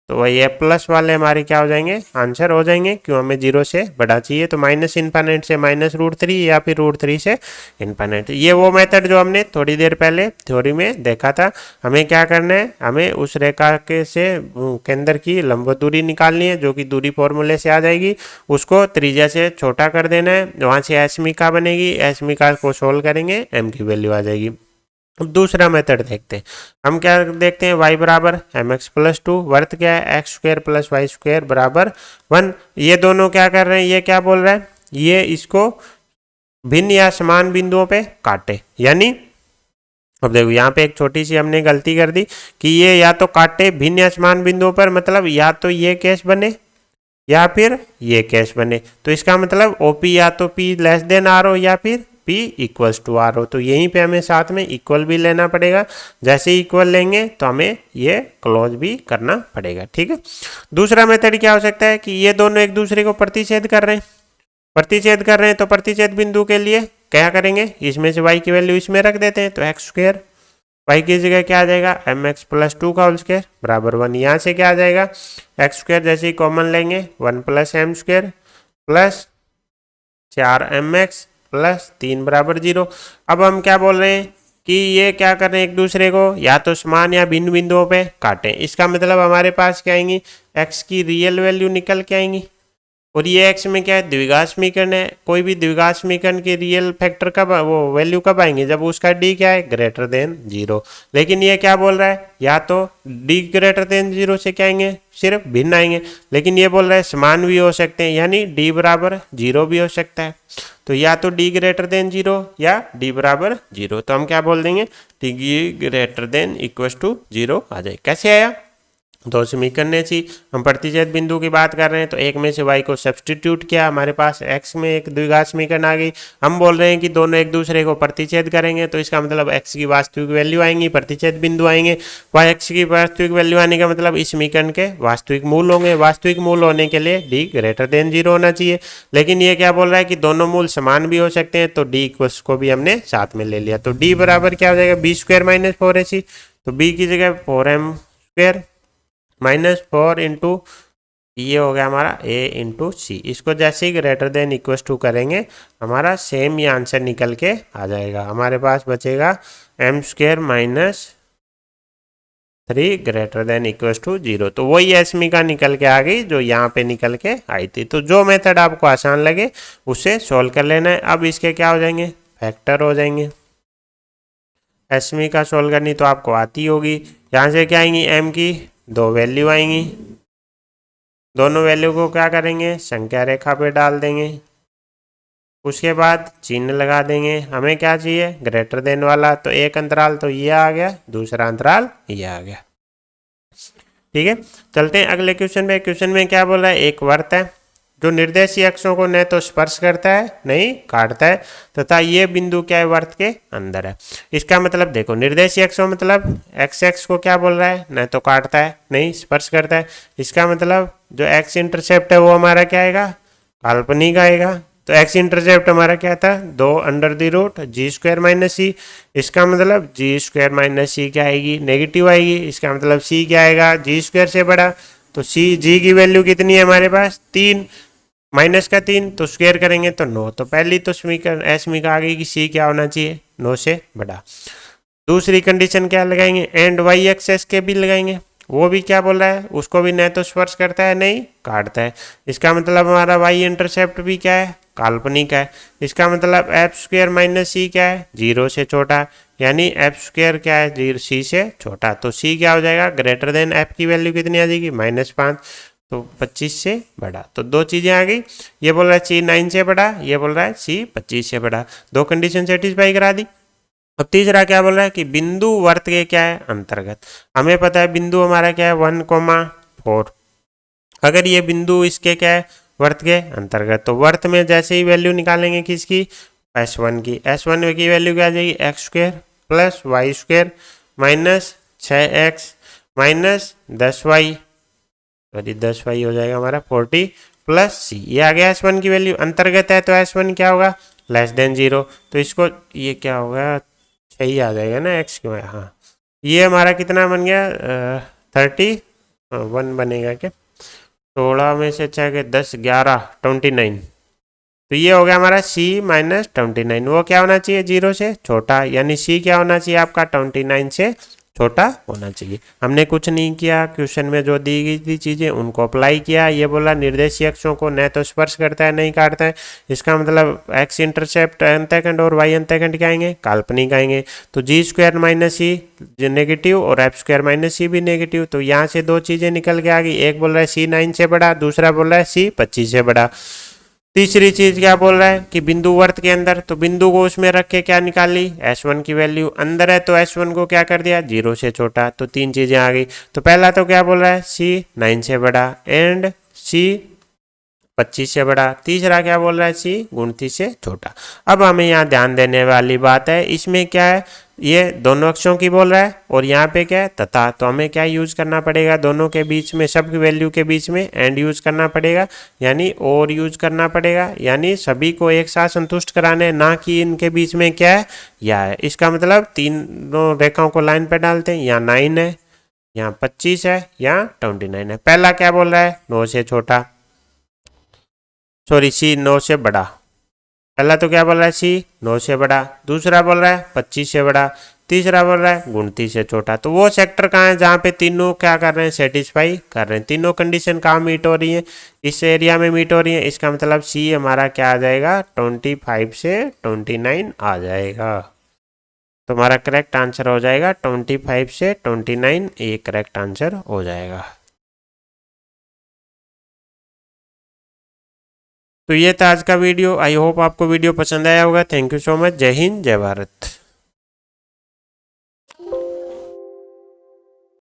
तो ये प्लस वाले हमारे क्या हो जाएंगे, आंसर हो जाएंगे। क्यों, हमें 0 से बड़ा चाहिए, तो -∞ से -√3 या फिर √3 से ∞। ये वो मेथड जो हमने थोड़ी देर पहले थ्योरी में देखा था। हमें क्या करना है, हमें उस रेखा के से केंद्र की लंबवत दूरी निकालनी है, जो कि दूरी फॉर्मूले से आ जाएगी। उसको त्रिज्या से छोटा कर देना है, वहाँ से एस्मिका बनेगी, एस्मिका को सोल्व करेंगे, m की वैल्यू आ जाएगी। अब दूसरा मेथड देखते हैं। हम क्या देखते हैं, y बराबर mx+2, वर्त क्या है x² + y² बराबर 1। ये दोनों क्या कर रहे हैं, ये क्या बोल रहा है, ये इसको भिन्न या समान बिंदुओं पे काटे। यानी अब देखो यहाँ पे एक छोटी सी हमने गलती कर दी कि ये या तो काटे भिन्न या समान बिंदुओं पर, मतलब या तो ये केस बने या फिर ये केस बने। तो इसका मतलब OP या तो P r हो या फिर P = r हो। तो यहीं पे हमें साथ में इक्वल भी लेना पड़ेगा। जैसे इक्वल लेंगे तो हमें ये क्लोज भी करना पड़ेगा, ठीक है। दूसरा मेथड क्या हो सकता है कि ये दोनों एक दूसरे को प्रतिच्छेद कर रहे हैं, तो प्रतिच्छेद बिंदु के लिए क्या करेंगे, इसमें से y की वैल्यू इसमें रख देते हैं, तो x², y की जगह क्या आ जाएगा mx+2 का होल स्क्वायर बराबर 1। यहाँ से क्या आ जाएगा, x² जैसे ही कॉमन लेंगे 1 + m² प्लस 4mx प्लस 3 बराबर 0। अब हम क्या बोल रहे हैं कि ये क्या कर रहे हैं, एक दूसरे को या तो समान या भिन्न बिंदुओं पे काटें। इसका मतलब हमारे पास क्या आएंगी, x की रियल वैल्यू निकल के आएंगी, और ये x में क्या है, द्विघात समीकरण है। कोई भी द्विघात समीकरण के रियल फैक्टर कब, वो वैल्यू कब आएंगे, जब उसका d क्या है ग्रेटर देन 0। लेकिन ये क्या बोल रहा है, या तो d ग्रेटर देन 0 से क्या आएंगे, सिर्फ भिन्न आएंगे। लेकिन ये बोल रहा है समान भी हो सकते हैं, यानी d बराबर 0 भी हो सकता है। तो या तो d ग्रेटर देन 0 या d बराबर 0। तो हम क्या बोल देंगे, d ग्रेटर देन = 0 आ जाए। कैसे आया, दो समीकरण थी, हम प्रतिच्छेद बिंदु की बात कर रहे हैं, तो एक में से y को सब्सटीट्यूट किया, हमारे पास x में एक द्विघात समीकरण आ गई। हम बोल रहे हैं कि दोनों एक दूसरे को प्रतिच्छेद करेंगे, तो इसका मतलब x की वास्तविक वैल्यू आएंगी, प्रतिच्छेद बिंदु आएंगे। x की वास्तविक वैल्यू आने का मतलब इस समीकरण के वास्तविक मूल होंगे। वास्तविक मूल होने के लिए d ग्रेटर देन 0 होना चाहिए। लेकिन ये क्या बोल रहा है कि दोनों मूल समान भी हो सकते हैं, तो d को भी हमने साथ में ले लिया। तो d बराबर क्या हो जाएगा, b² - 4ac। तो b की जगह 4m² -4 इंटू ये हो गया हमारा a इंटू सी। इसको जैसे ही ग्रेटर देन = करेंगे, हमारा सेम ही आंसर निकल के आ जाएगा। हमारे पास बचेगा m² - 3 ग्रेटर देन = 0। तो वही एस्मिका निकल के आ गई जो यहाँ पे निकल के आई थी। तो जो मेथड आपको आसान लगे उससे सॉल्व कर लेना है। अब इसके क्या हो जाएंगे, फैक्टर हो जाएंगे। एस्मिका सॉल्व करनी तो आपको आती होगी। यहाँ से क्या आएंगी, m की 2 वैल्यू आएंगी, दोनों वैल्यू को क्या करेंगे, संख्या रेखा पे डाल देंगे, उसके बाद चिन्ह लगा देंगे। हमें क्या चाहिए, ग्रेटर देन वाला, तो एक अंतराल तो ये आ गया, दूसरा अंतराल ये आ गया, ठीक है। चलते हैं अगले क्वेश्चन पे। क्वेश्चन में क्या बोल रहा है, एक वर्त है जो निर्देशीय अक्षों को न तो स्पर्श करता है नहीं काटता है, तथा ये बिंदु क्या है वर्त के अंदर है। इसका मतलब देखो, निर्देशीय अक्षों मतलब एक्स एक्स को क्या बोल रहा है, न तो काटता है नहीं स्पर्श करता है। इसका मतलब जो एक्स इंटरसेप्ट है वो हमारा क्या आएगा, काल्पनिक आएगा। तो एक्स इंटरसेप्ट हमारा क्या था, 2 जी स्क्वायर माइनस सी। इसका मतलब जी स्क्वायर माइनस सी क्या आएगी, नेगेटिव आएगी। इसका मतलब सी क्या आएगा, जी स्क्वायर से बड़ा। तो सी जी की वैल्यू कितनी है हमारे पास, 3 माइनस का 3, तो स्क्वायर करेंगे तो 9। तो पहली तो समीकरण समीकरण आ गई कि सी क्या होना चाहिए, 9 से बड़ा। दूसरी कंडीशन क्या लगाएंगे, एंड वाई एक्सेस के भी लगाएंगे। वो भी क्या बोल रहा है, उसको भी न तो स्पर्श करता है नहीं काटता है। इसका मतलब हमारा वाई इंटरसेप्ट भी क्या है, काल्पनिक है। इसका मतलब एफ स्क्वायर माइनस सी क्या है, 0 से छोटा, यानी एफ स्क्वायर क्या है, 0 सी से छोटा। तो सी क्या हो जाएगा, ग्रेटर देन एफ की वैल्यू कितनी आ जाएगी, -5, तो 25 से बड़ा। तो दो चीजें आ गई, ये बोल रहा है सी 9 से बड़ा, ये बोल रहा है सी 25 से बड़ा। दो कंडीशन सेटिस्फाई करा दी। अब तीसरा क्या बोल रहा है कि बिंदु वर्त के क्या है अंतर्गत। हमें पता है बिंदु हमारा क्या है 1,4। अगर ये बिंदु इसके क्या है वर्त के अंतर्गत, तो वर्त में जैसे ही वैल्यू निकालेंगे किसकी, S1 की। S1 की वैल्यू क्या आ जाएगी, X square plus Y square minus 6x minus 10y, sorry 10y हो जाएगा हमारा 40 प्लस सी। ये आ गया S1 की वैल्यू। अंतर्गत है तो S1 क्या होगा, <0। तो इसको ये क्या होगा, 6 आ जाएगा ना, x क्यों है, हाँ। ये हमारा कितना बन गया, 31 बनेगा क्या, 16 में से 6 के 10 11 29। तो ये हो गया हमारा c -29। वो क्या होना चाहिए, 0 से छोटा, यानी c क्या होना चाहिए आपका, 29 से छोटा होना चाहिए। हमने कुछ नहीं किया, क्वेश्चन में जो दी गई थी चीज़ें उनको अप्लाई किया। ये बोला निर्देशीय अक्षों को न तो स्पर्श करता है नहीं काटता है। इसका मतलब एक्स इंटरसेप्ट अंतःखंड और वाई अंतःखंड क्या आएंगे, काल्पनिक आएंगे। तो जी स्क्वायर माइनस सी नेगेटिव और एफ स्क्वायर माइनस सी भी नेगेटिव। तो यहाँ से दो चीज़ें निकल के आ गई, एक बोल रहा है सी 9 से बड़ा, दूसरा बोल रहा है सी 25 से बड़ा। तीसरी चीज क्या बोल रहा है कि बिंदु वर्त के अंदर, तो बिंदु को उसमें रख के क्या निकाल ली, S1 की वैल्यू। अंदर है तो S1 को क्या कर दिया, 0 से छोटा। तो तीन चीजें आ गई। तो पहला तो क्या बोल रहा है, C 9 से बड़ा एंड C 25 से बड़ा। तीसरा क्या बोल रहा है, C 29 से छोटा। अब हमें यहाँ ध्यान देने वाली बात है, इसमें क्या है, ये दोनों अक्षरों की बोल रहा है और यहाँ पे क्या है तथा। तो हमें क्या यूज करना पड़ेगा, दोनों के बीच में, सब की वैल्यू के बीच में एंड यूज करना पड़ेगा, यानी और यूज करना पड़ेगा, यानी सभी को एक साथ संतुष्ट कराने, ना कि इनके बीच में क्या है या है। इसका मतलब तीनों रेखाओं को लाइन पे डालते हैं, यहाँ 9 है, यहाँ 25 है, यहाँ 29 है। पहला क्या बोल रहा है, 9 से छोटा, सॉरी C 9 से बड़ा। पहला तो क्या बोल रहा है, C 9 से बड़ा, दूसरा बोल रहा है 25 से बड़ा, तीसरा बोल रहा है 29 से छोटा। तो वो सेक्टर कहाँ है जहाँ पे तीनों क्या कर रहे हैं, सेटिस्फाई कर रहे हैं। तीनों कंडीशन कहाँ मीट हो रही है, इस एरिया में मीट हो रही है। इसका मतलब C हमारा क्या आ जाएगा, 25 से 29 आ जाएगा। तो हमारा करेक्ट आंसर हो जाएगा 25 से 29, ये करेक्ट आंसर हो जाएगा। तो ये था आज का वीडियो। आई होप आपको वीडियो पसंद आया होगा। Thank you so much. जय हिंद, जय भारत।